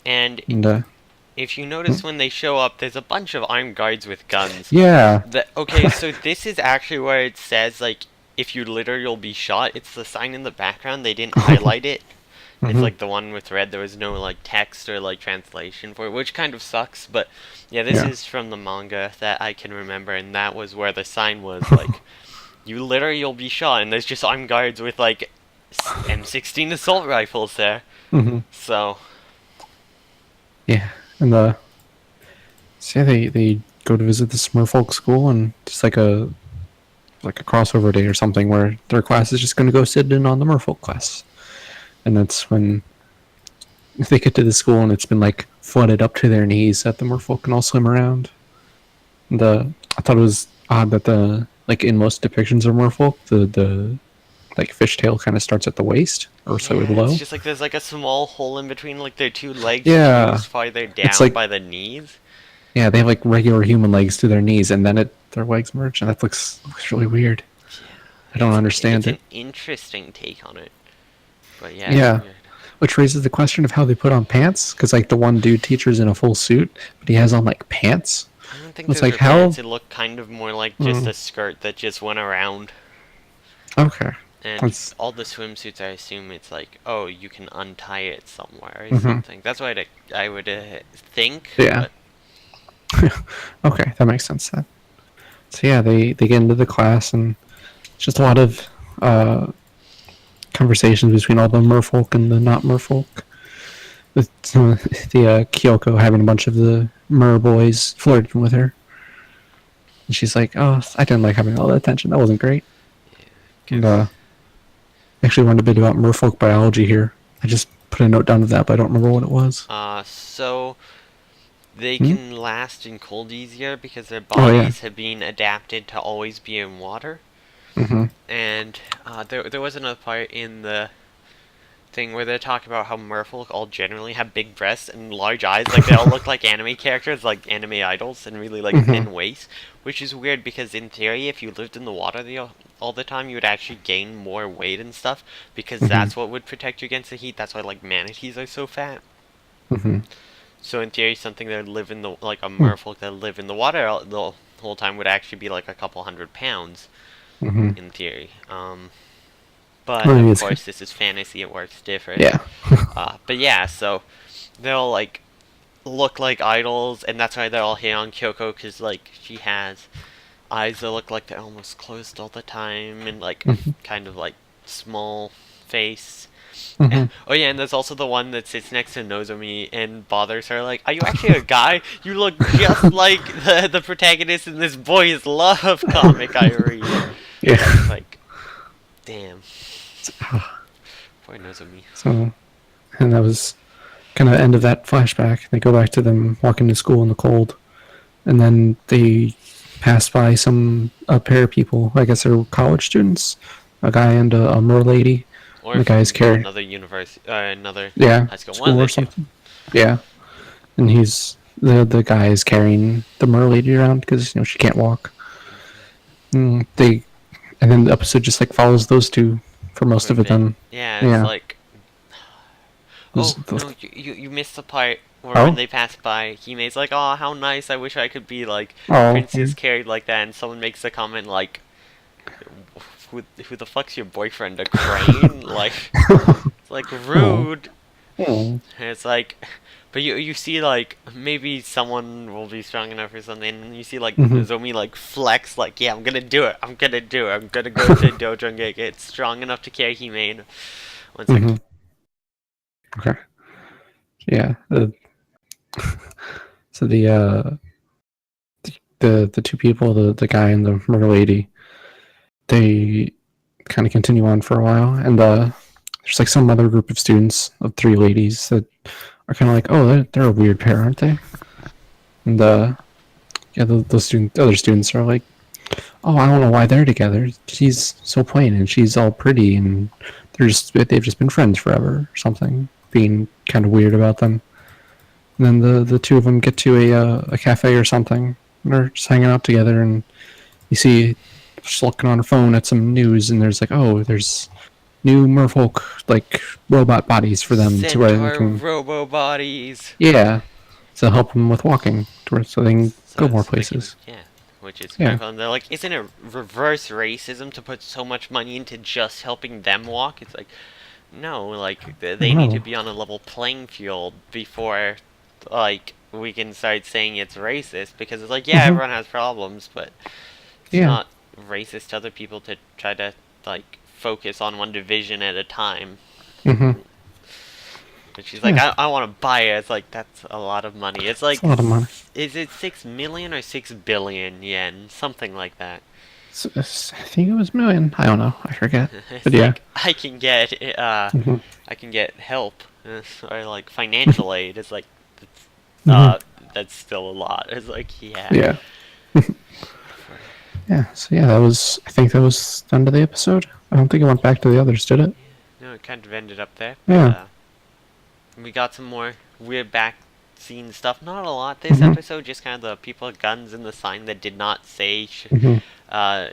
And And if you notice when they show up, there's a bunch of armed guards with guns. yeah. Okay, so this is actually where it says, like, if you litter, you'll be shot. It's the sign in the background. They didn't highlight it. It's Mhm. like the one with red. There was no, like, text or, like, translation for it, which kind of sucks. But, yeah, this Yeah. is from the manga that I can remember, and that was where the sign was, like, you litter, you'll be shot. And there's just armed guards with, like, M16 assault rifles there. Mm-hmm. So, Yeah. And so yeah, they go to visit this merfolk school, and just like a crossover day or something where their class is just going to go sit in on the merfolk class. And that's when they get to the school and it's been like flooded up to their knees that the merfolk can all swim around. And I thought it was odd that the like in most depictions of merfolk, the like fishtail kind of starts at the waist or slightly Yeah, it's below. just like there's like a small hole in between like their two legs Yeah, fused farther it's down like by the knees. yeah, they have like regular human legs to their knees, and then their legs merge, and that looks really weird. I don't It's understand an it. interesting take on it, but yeah, it's Yeah, weird. which raises the question of how they put on pants, because like the one dude teacher's in a full suit, but he has on like pants. I don't think It's those like were pants. how? It looked kind of more like just Mm, a skirt that just went around. okay, And that's all the swimsuits, I assume it's like, oh, you can untie it somewhere or hmm something. That's what I would think, yeah. but Okay, that makes sense then. So yeah, they get into the class, and it's just a lot of uh, conversations between all the merfolk and the not merfolk. With the Kyoko having a bunch of the mer boys flirting with her, and she's like, "Oh, I didn't like having all that attention. That wasn't great." And because actually learned a bit about merfolk biology here. I just put a note down of that, but I don't remember what it was. so they Hmm? can last in cold easier because their Oh yeah. bodies have been adapted to always be in water. Mm-hmm. And there was another part in the thing where they talk about how merfolk all generally have big breasts and large eyes, like they all look like anime characters, like anime idols, and really like Mm-hmm. thin waist, which is weird because in theory, if you lived in the water all the time, you would actually gain more weight and stuff because Mm-hmm. that's what would protect you against the heat. That's why like manatees are so fat. Mm-hmm. So in theory, something that live in the like a Hmm. merfolk that live in the water the whole time would actually be like a couple 100 pounds Mm-hmm. in theory. But Well, maybe of it's good. course, this is fantasy; it works different. Yeah. But yeah, so they'll like look like idols, and that's why they're all hit on Kyoko because like she has eyes that look like they're almost closed all the time, and like Mm-hmm. kind of like small face. Mm-hmm. Oh yeah, and there's also the one that sits next to Nozomi and bothers her. Like, are you actually a guy? You look just like the protagonist in this boys' love comic I read. Yeah. Like, damn, poor Nozomi. So, and that was kind of the end of that flashback. They go back to them walking to school in the cold, and then they pass by a pair of people. I guess they're college students, a guy and a mer lady. Or And the guy's from carrying, another university, another yeah, high school. One of school the or two. something. Yeah, and the guy is carrying the mer lady around because she can't walk. And and then the episode just like follows those two for most For a of it. bit. Then Yeah, it's yeah, like, oh no, you missed the part where when oh they pass by, Hime's like, oh, how nice! I wish I could be like oh Princess carried like that, and someone makes a comment like, who the fuck's your boyfriend? A crane? Like, it's like oh rude. oh And it's like, but you see like maybe someone will be strong enough or something, and you see like mm-hmm. Zomi like flex, like yeah, I'm gonna do it, I'm gonna do it, I'm gonna go to dojo and get strong enough to carry Hime. One sec. Mm-hmm. Okay. Yeah. So the two people, the guy and the murder lady, they kind of continue on for a while, and there's like some other group of students of three ladies that are kind of like, oh, they're a weird pair, aren't they? And yeah, other students are like, oh, I don't know why they're together. He's so plain, and she's all pretty, and they've just been friends forever or something, being kind of weird about them. And then the two of them get to a cafe or something. And they're just hanging out together, and you see she's looking on her phone at some news, and there's like, oh, there's new merfolk like robot bodies for them to where they Centaur can, robo bodies. yeah, to help them with walking, so they can go more So they can, places. yeah, which is kind Yeah. of fun. They're like, isn't it reverse racism to put so much money into just helping them walk? It's like, no, like they need to No. be on a level playing field before, like, we can start saying it's racist because it's like, yeah, Mm-hmm. everyone has problems, but it's Yeah. not racist to other people to try to like focus on one division at a time. Mm-hmm. But she's like, Yeah. I want to buy it. It's like, that's a lot of money. It's like, It's a lot of money. is it 6 million or 6 billion yen? Something like that. I think it was million. I don't know. I forget. It's But yeah. like, Mm-hmm. I can get help, or like financial aid. It's like, Mm-hmm. that's still a lot. It's like, yeah. Yeah. Yeah, so yeah, I think that was the end of the episode. I don't think it went back to the others, did it? No, it kind of ended up there, but Yeah. we got some more weird back scene stuff. Not a lot this Mhm. episode, just kind of the people with guns and the sign that did not say Mhm.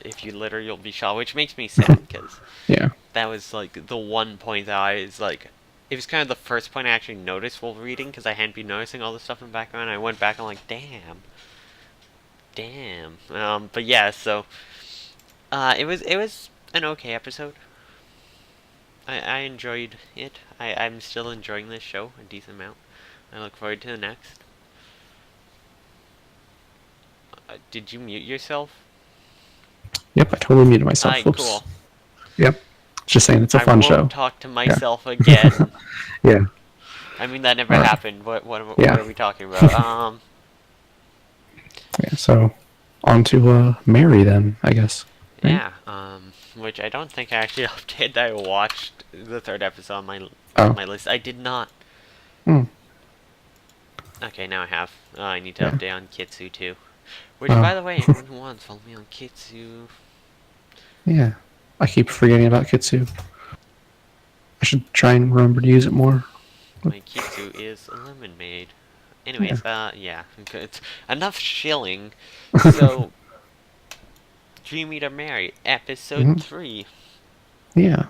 if you litter you'll be shot, which makes me sad because Yeah. that was like the one point that I was like, it was kind of the first point I actually noticed while reading because I hadn't been noticing all the stuff in the background. I went back and I'm like, damn. But yeah, so it was an okay episode. I enjoyed it. I'm still enjoying this show a decent amount. I look forward to the next. Did you mute yourself? Yep, I totally muted myself. Alright, Oops. cool. Yep. Just saying, it's a I fun won't show. talk to Yeah. myself again. Yeah. I mean, that never Alright. happened. What Yeah. are we talking about? Yeah. So, on to Mary then, I guess. Right? Yeah, which I don't think I actually updated that I watched the third episode on my Oh. my list. I did not. Hmm. Okay, now I have. I need to Yeah. update on Kitsu too. Which, Oh. by the way, anyone who wants, follow me on Kitsu. Yeah. I keep forgetting about Kitsu. I should try and remember to use it more. My Kitsu is a lemon maid. Anyways, yeah, good. Enough shilling. So, Dream Eater Mary, episode Mhm. 3. Yeah.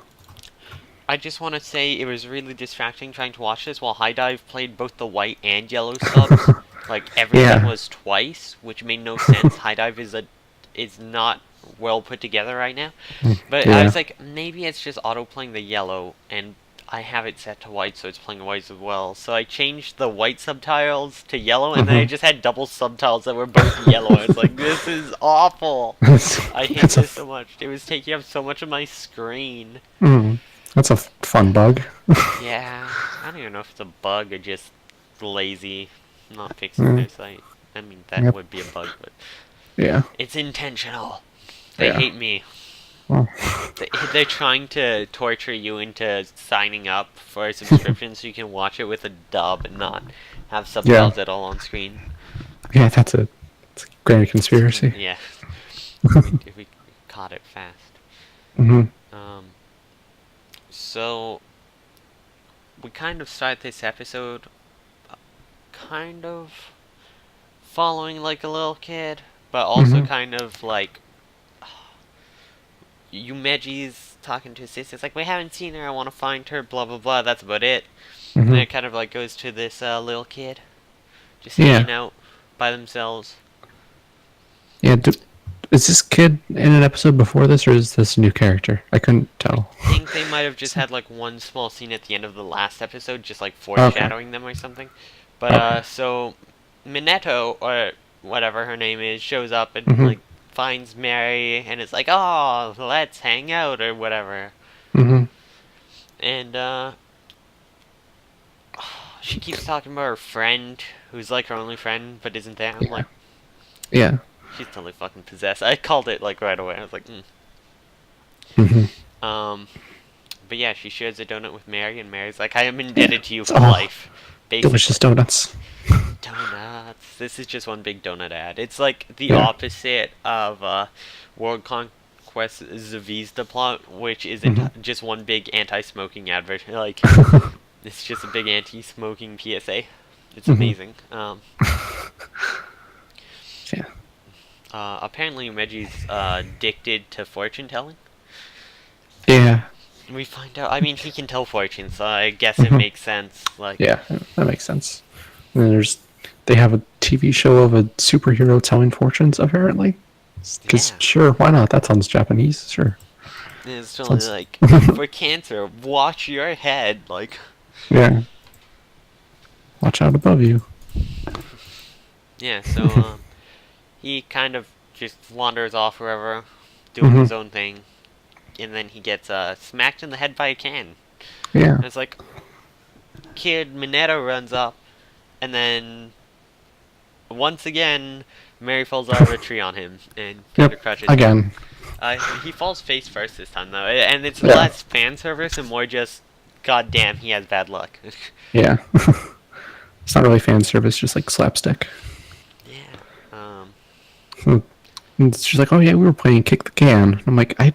I just want to say it was really distracting trying to watch this while High Dive played both the white and yellow subs. Like everything Yeah. was twice, which made no sense. High Dive is not well put together right now. But I Yeah. was like, maybe it's just auto playing the yellow, and I have it set to white, so it's playing white as well. So I changed the white subtitles to yellow, and then I just had double subtitles that were both yellow. I was like, this is awful. I hate That's a this so much. It was taking up so much of my screen. That's a fun bug. Yeah, I don't even know if it's a bug or just lazy, not fixing Mm. their site. I mean, that Yep. would be a bug, but Yeah. it's intentional. They Yeah. hate me. Well, They're trying to torture you into signing up for a subscription so you can watch it with a dub and not have subtitles at all on screen. yeah, that's a great conspiracy. Yeah, we caught it fast. Hmm. So we kind of start this episode kind of following like a little kid, but also Mhm. kind of like Yumeji's talking to his sister. It's like, we haven't seen her, I want to find her, blah blah blah, that's about it. And then Mhm. it kind of like goes to this little kid just Yeah. hanging out by themselves. Yeah. Is this kid in an episode before this, or is this a new character? I couldn't tell. I think they might have just had like one small scene at the end of the last episode, just like foreshadowing them or something. But Okay. so Minato, or whatever her name is, shows up and Mhm. like finds Mary and it's like, oh, let's hang out or whatever. Mhm. And she keeps talking about her friend, who's like her only friend, but isn't there. I'm like, Yeah. she's totally fucking possessed. I called it like right away. I was like, Mhm. But yeah, she shares a donut with Mary, and Mary's like, I am indebted to you for Oh, life. Basically. Delicious donuts. Donuts. This is just one big donut ad. It's like the Yeah. opposite of World Conquest Zavizda plot, which is Mhm. just one big anti-smoking advert. Like, it's just a big anti-smoking PSA. It's Mhm. amazing. Yeah. Apparently Reggie's addicted to fortune telling. Yeah. We find out. I mean, he can tell fortunes, so I guess it Mhm. makes sense. Like, Yeah. That makes sense. And then they have a TV show of a superhero telling fortunes, apparently. Because Yeah. sure, why not? That sounds Japanese. Sure. it's totally Sounds- like, for cancer, watch your head. Like, Yeah. Watch out above you. yeah. So he kind of just wanders off wherever, doing his own thing, and then he gets smacked in the head by a can. Yeah. And it's like, kid Mineta runs up, and then once again, Mary falls out of a tree on him and kind of Yep. crushes him. Again. He falls face first this time though, and it's Yeah. less fan service and more just, god damn, he has bad luck. Yeah. It's not really fan service, just like slapstick. Yeah. Hmm. And she's like, "Oh yeah, we were playing Kick the Can." And I'm like, "I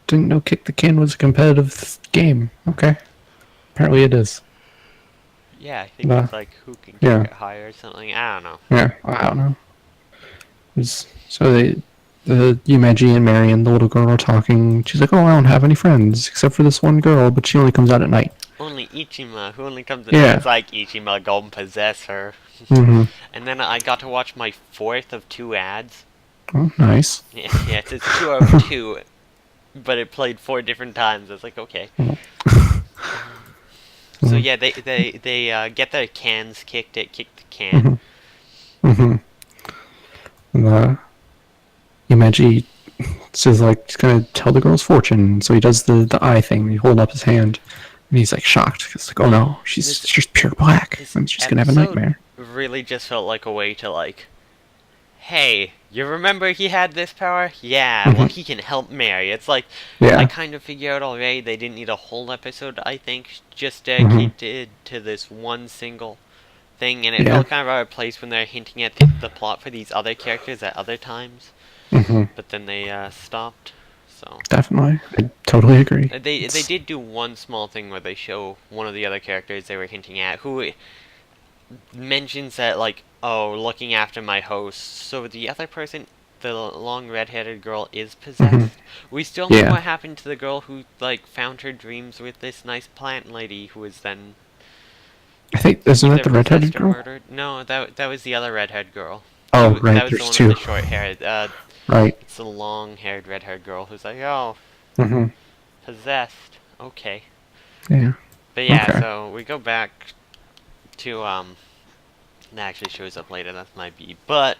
didn't know Kick the Can was a competitive game." Okay, apparently it is. Yeah, I think Uh, it's like who can kick yeah, it higher or something. I don't know. yeah. I don't know. So Yumeji and Mary and the little girl are talking. She's like, "Oh, I don't have any friends except for this one girl, but she only comes out at night." Only Ichima, who only comes at night. Yeah. It's like Ichima, go and possess her. Mhm. And then I got to watch my fourth of 2 ads. Oh, nice. Yeah, it's 2 out of 2, but it played 4 different times. I was like, okay. So yeah, they get their cans kicked at Kick the Can. Mhm. And Yumeji says like he's gonna tell the girl's fortune. So he does the eye thing. He hold up his hand, and he's like shocked. It's like, oh no, she's pure black, and she's gonna have a nightmare. Really just felt like a way to like, hey, you remember he had this power? Yeah, well he can help Mary. It's like, Yeah. I kind of figure out already they didn't need a whole episode, I think, just dedicated to this one single thing, and it felt kind of out of place when they're hinting at the plot for these other characters at other times. But then they stopped. So Definitely, I totally agree. they did do one small thing where they show one of the other characters they were hinting at who mentions that like, oh, looking after my host. So the other person, the long red-headed girl, is possessed. We still know what happened to the girl who like found her dreams with this nice plant lady who was then. I think isn't that the redheaded girl? Murdered. No, that was the other redhead girl. Oh, right. That was There's the one two. with the short hair. Right. It's the long-haired red-haired girl who's like, oh, possessed. Okay. Yeah. But yeah, Okay. so we go back to that actually shows up later. That's my B, but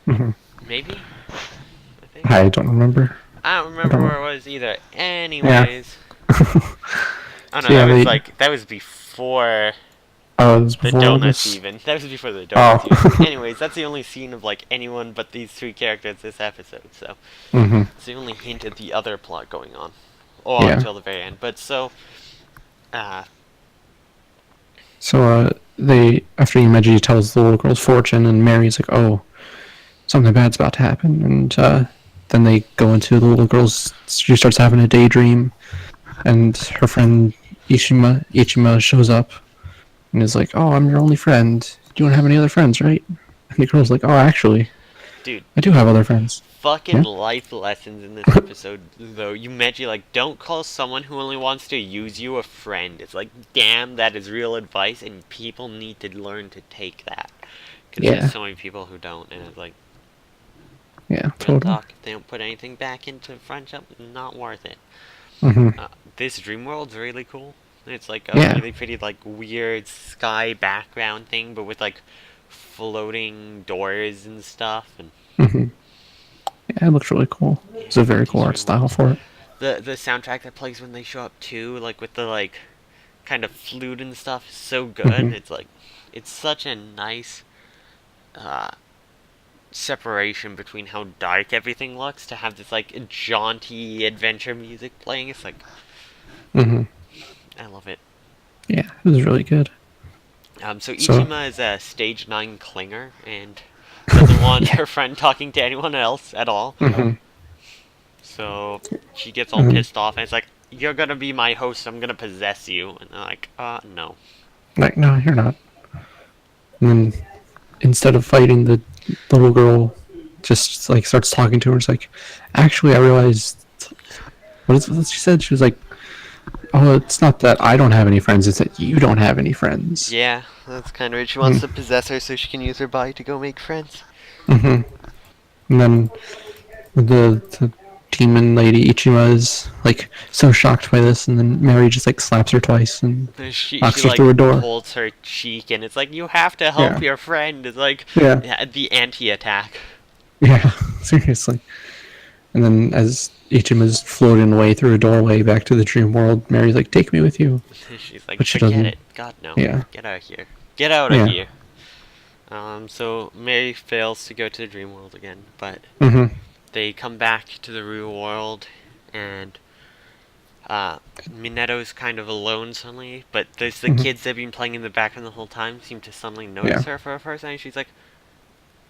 maybe. I think. I don't remember. I don't remember where it was either. Anyways. Oh no, Yeah, that was before. Oh, it was the before donuts this? even. That was before the donuts Oh. even. Anyways, that's the only scene of like anyone but these 3 characters this episode, so it's the only hint at the other plot going on. Or until the very end. But so they after Yumeji tells the little girl's fortune, and Mary's like, "Oh, something bad's about to happen," and then they go into the little girl's. She starts having a daydream, and her friend Ichima shows up, and is like, "Oh, I'm your only friend. You don't have any other friends, right?" And the girl's like, "Oh, actually, dude, I do have other friends." Fucking life lessons in this episode, though. You mentioned, like, don't call someone who only wants to use you a friend. It's like, damn, that is real advice, and people need to learn to take that. Because there's so many people who don't, and it's like, totally. talk, if they don't put anything back into friendship, not worth it. This dream world's really cool. It's like a really pretty, like, weird sky background thing, but with, like, floating doors and stuff, and yeah, it looks really cool. It's a very cool art style for it. The soundtrack that plays when they show up too, like with the like kind of flute and stuff, is so good. It's like it's such a nice separation between how dark everything looks to have this like jaunty adventure music playing. It's like I love it. Yeah, it was really good. So Ichima is a stage 9 clinger and doesn't want her friend talking to anyone else at all. So she gets all pissed off and it's like, you're gonna be my host, I'm gonna possess you. And they're like, no. Like, no, you're not. And then instead of fighting, the little girl just like starts talking to her. It's like, actually, I realized what she said. She was like, "Oh, it's not that I don't have any friends; it's that you don't have any friends." Yeah, that's kind of it. She wants to possess her so she can use her body to go make friends. And then the demon lady Ichima is like so shocked by this, and then Mary just like slaps her twice and She knocks her like through a door. holds her cheek and it's like, you have to help your friend. It's like the anti-attack. Yeah, seriously. And then as Ichima's floating away through a doorway back to the dream world, Mary's like, "Take me with you." She's like, But she forget doesn't. it. God, no. Yeah. Get out of here. Get out of here. So Mary fails to go to the dream world again, but they come back to the real world, and Mineto's kind of alone suddenly, but the kids that have been playing in the background the whole time seem to suddenly notice her for the first time. She's like,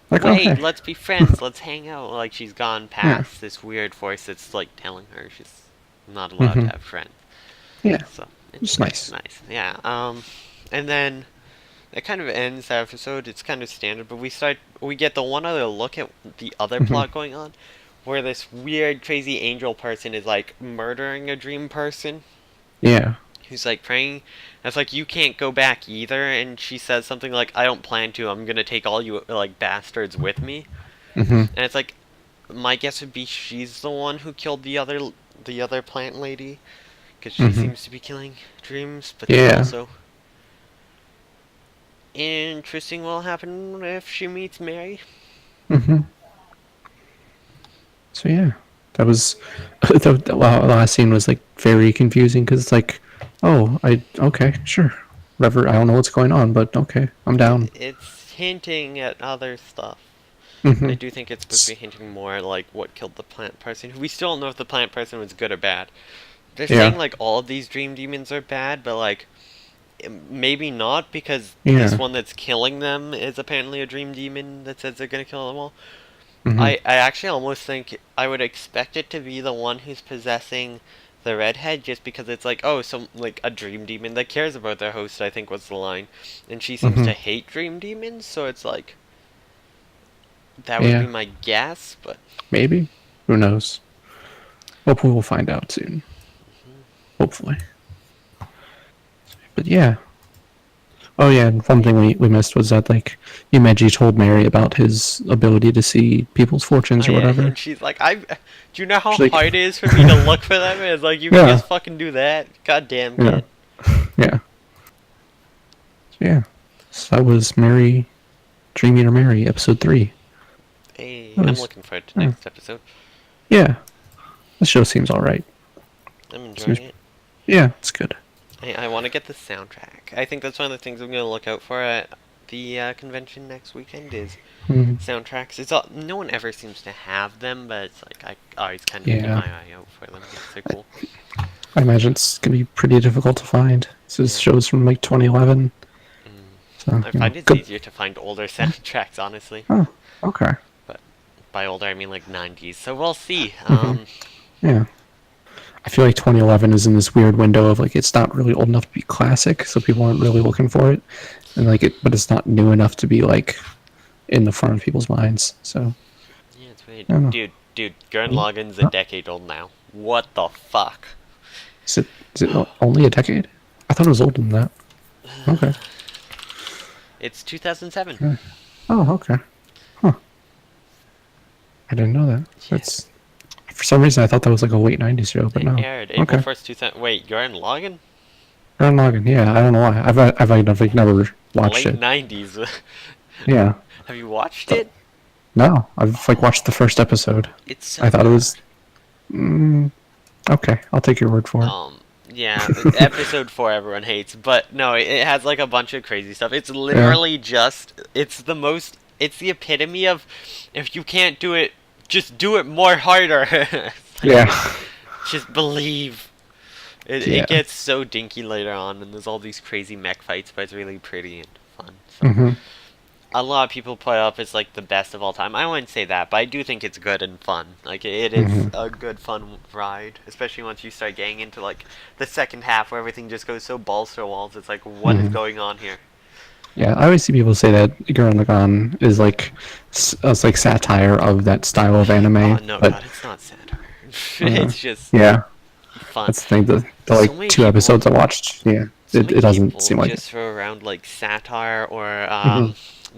Like, oh wait, hey, let's be friends, let's hang out. Like she's gone yeah, past this weird force that's like telling her she's not allowed to hmm have friends. yeah, So it's it's nice. nice. Yeah. And then it kind of ends that episode. It's kind of standard, but we get the one other look at the other Hmm. plot going on, where this weird, crazy angel person is like murdering a dream person Yeah. who's like praying. And it's like you can't go back either, and she says something like, "I don't plan to. I'm gonna take all you like bastards with me." Hmm. And it's like my guess would be she's the one who killed the other plant lady because she Hmm. seems to be killing dreams, but then Yeah. also interesting will happen if she meets Mary. Hmm. So yeah, that was the last scene was like very confusing because it's like, oh, I okay, sure, whatever. I don't know what's going on, but okay, I'm down. It's hinting at other stuff. I Hmm. do think it's supposed to be hinting more like what killed the plant person. We still don't know if the plant person was good or bad. They're saying Yeah. like all of these dream demons are bad, but like maybe not because this Yeah. one that's killing them is apparently a dream demon that says they're gonna kill them all. Hmm. I actually almost think I would expect it to be the one who's possessing the redhead just because it's like, oh, some like a dream demon that cares about their host, I think was the line. And she seems Hmm. to hate dream demons, so it's like that would be Yeah. my guess, but Maybe. Who knows? Hopefully, we'll find out soon. Hopefully. But yeah. Oh yeah, and one thing we missed was that like Yumeji told Mary about his ability to see people's oh fortunes or yeah, whatever. and she's like, I do you know how She's like, hard it is for me to look for them? It's like you can yeah, just fucking do that. Goddamn yeah, kid. yeah, yeah. So that was Mary, Dream Eater Mary, episode 3. Hey, That I'm was, looking forward to yeah, next episode. yeah. This show seems all right. I'm Seems, enjoying it. yeah, it's good. I want to get the soundtrack. I think that's one of the things I'm going to look out for at the convention next weekend is Mm, soundtracks. It's all, no one ever seems to have them, but it's like I always kind of keep yeah, my eye out for them because they're cool. I imagine it's gonna be pretty difficult to find. This Yeah. show's from like 2011, so I you know, find it's good. easier to find older soundtracks, honestly. Oh, okay. But by older, I mean like 90s. So we'll see. Hmm. Yeah. I feel like 2011 is in this weird window of like it's not really old enough to be classic, so people aren't really looking for it, and like it, but it's not new enough to be like in the front of people's minds. So Yeah, it's weird. I don't know. Dude, Gurren Hmm? Lagann's a Huh? decade old now. What the fuck? Is it only a decade? I thought it was older than that. Okay. It's 2007. Okay. Oh, okay. Huh. I didn't know that. Yeah. That's for some reason I thought that was like a late 90s show, but It no. aired April Okay. 1st, 2000. Wait, Gurren Lagann? Gurren Lagann. Yeah, I don't know why. I've never watched Late it. 90s. Yeah. Have you watched But it? no, I've like watched the first episode. It's so I thought it good. was okay. I'll take your word for it. Yeah, episode 4 everyone hates, but no, it has like a bunch of crazy stuff. It's Yeah. literally it's the epitome of if you can't do it, just do it more harder. It's like, Yeah. just believe. It Yeah. gets so dinky later on, and there's all these crazy mech fights, but it's really pretty and fun. So Hmm. a lot of people put it up as like the best of all time. I wouldn't say that, but I do think it's good and fun. Like it is Hmm. a good fun ride, especially once you start getting into like the second half where everything just goes so balls to the walls. It's like what is Hmm. going on here? Yeah, I always see people say that Gurren Lagann is like it's like satire of that style of Oh anime, no, but God, it's not satire. uh, It's just yeah, fun. that's the thing. The So like many 2 people, episodes I watched, yeah, so it many doesn't people seem like it. just throw around like satire or Hmm.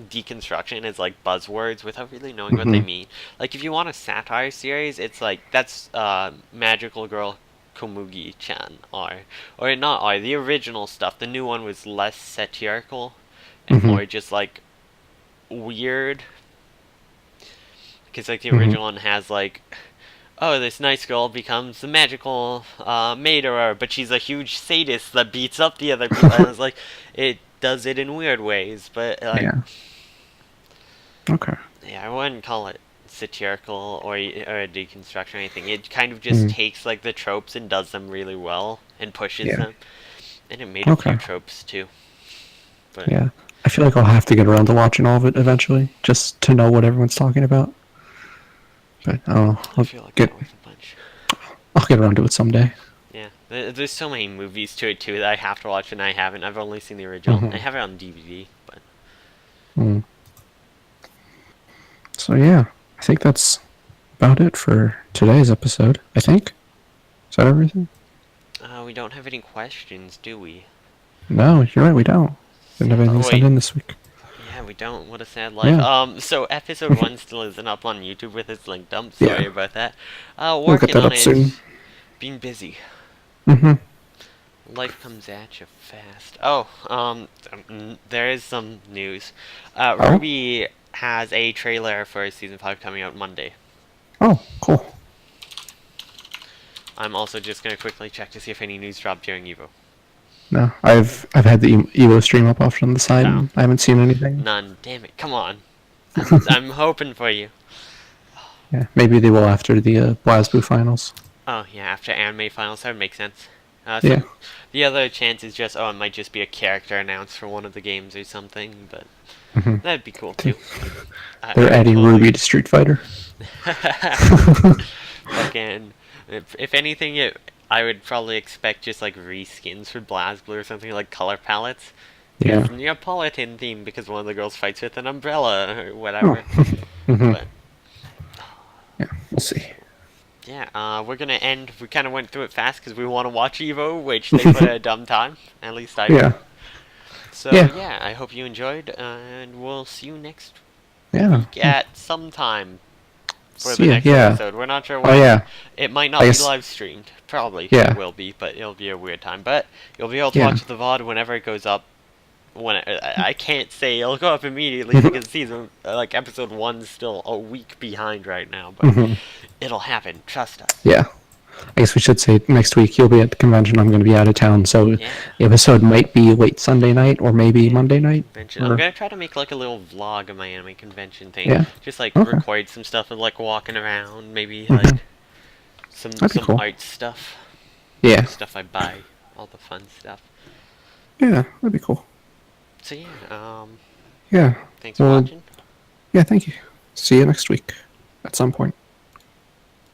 deconstruction as like buzzwords without really knowing what they Hmm. mean. Like if you want a satire series, it's like that's Magical Girl Komugi-chan or not R. The original stuff. The new one was less satirical and Hmm. more just like weird. Because like the Hmm. original one has like, oh, this nice girl becomes the magical maid or whatever, but she's a huge sadist that beats up the other people. And it's like it does it in weird ways, but like Yeah. Okay. yeah, I wouldn't call it satirical or a deconstruction or anything. It kind of just Mm. takes like the tropes and does them really well and pushes Yeah. them. And it made a few Okay. tropes too. But Yeah. I feel like I'll have to get around to watching all of it eventually, just to know what everyone's talking about. But I feel like that was a bunch. I'll get around to it someday. Yeah, there's so many movies to it too that I have to watch and I haven't. I've only seen the original. Mhm. I have it on DVD, but Mm. So yeah, I think that's about it for today's episode. I think. Is that everything? we don't have any questions, do we? No, you're right. We don't. Didn't have anything sent in this week. Yeah, we don't. What a sad life. Yeah. So episode 1 still isn't up on YouTube with its link dump. Sorry Yeah. about that. We'll get Working that on up it. soon. Been busy. Mhm. Life comes at you fast. Oh, there is some news. Oh? Ruby has a trailer for season 5 coming out Monday. Oh, cool. I'm also just gonna quickly check to see if any news dropped during Evo. No, I've had the Evo stream up off on the side. Oh. And I haven't seen anything. None. Damn it. Come on. I'm hoping for you. Yeah, maybe they will after the BlazBlue finals. Oh, yeah, after anime finals, that would make sense. Yeah. The other chance is just, it might just be a character announced for one of the games or something, but Mhm. that'd be cool too. They're adding Ruby to Street Fighter. Fucking, if anything, I would probably expect just like reskins for BlazBlue or something, like color palettes. Yeah. Neapolitan theme because one of the girls fights with an umbrella or whatever. Mhm. But Yeah, we'll see. yeah, we're gonna end. We kind of went through it fast because we want to watch Evo, which they put at a dumb time. At least I did. Yeah. So Yeah. yeah, I hope you enjoyed, and we'll see you next Yeah. week at some time for See the ya, next yeah. episode. We're not sure Oh when. yeah. It might not I be guess- live streamed. Probably Yeah. it will be, but it'll be a weird time. But you'll be able to Yeah. watch the VOD whenever it goes up. I can't say it'll go up immediately because season episode 1's still a week behind right now, but Mhm. it'll happen. Trust us. Yeah. I guess we should say next week you'll be at the convention. I'm going to be out of town, so Yeah. the episode might be late Sunday night or maybe Monday night. Convention. I'm gonna try to make like a little vlog of my anime convention thing. Yeah. Just like Okay. record some stuff of like walking around, maybe Mhm. like some That'd be cool. art stuff. Yeah. Stuff I buy, all the fun stuff. Yeah, that'd be cool. So yeah, Yeah. thanks for Well, watching. Yeah, thank you. See you next week at some point.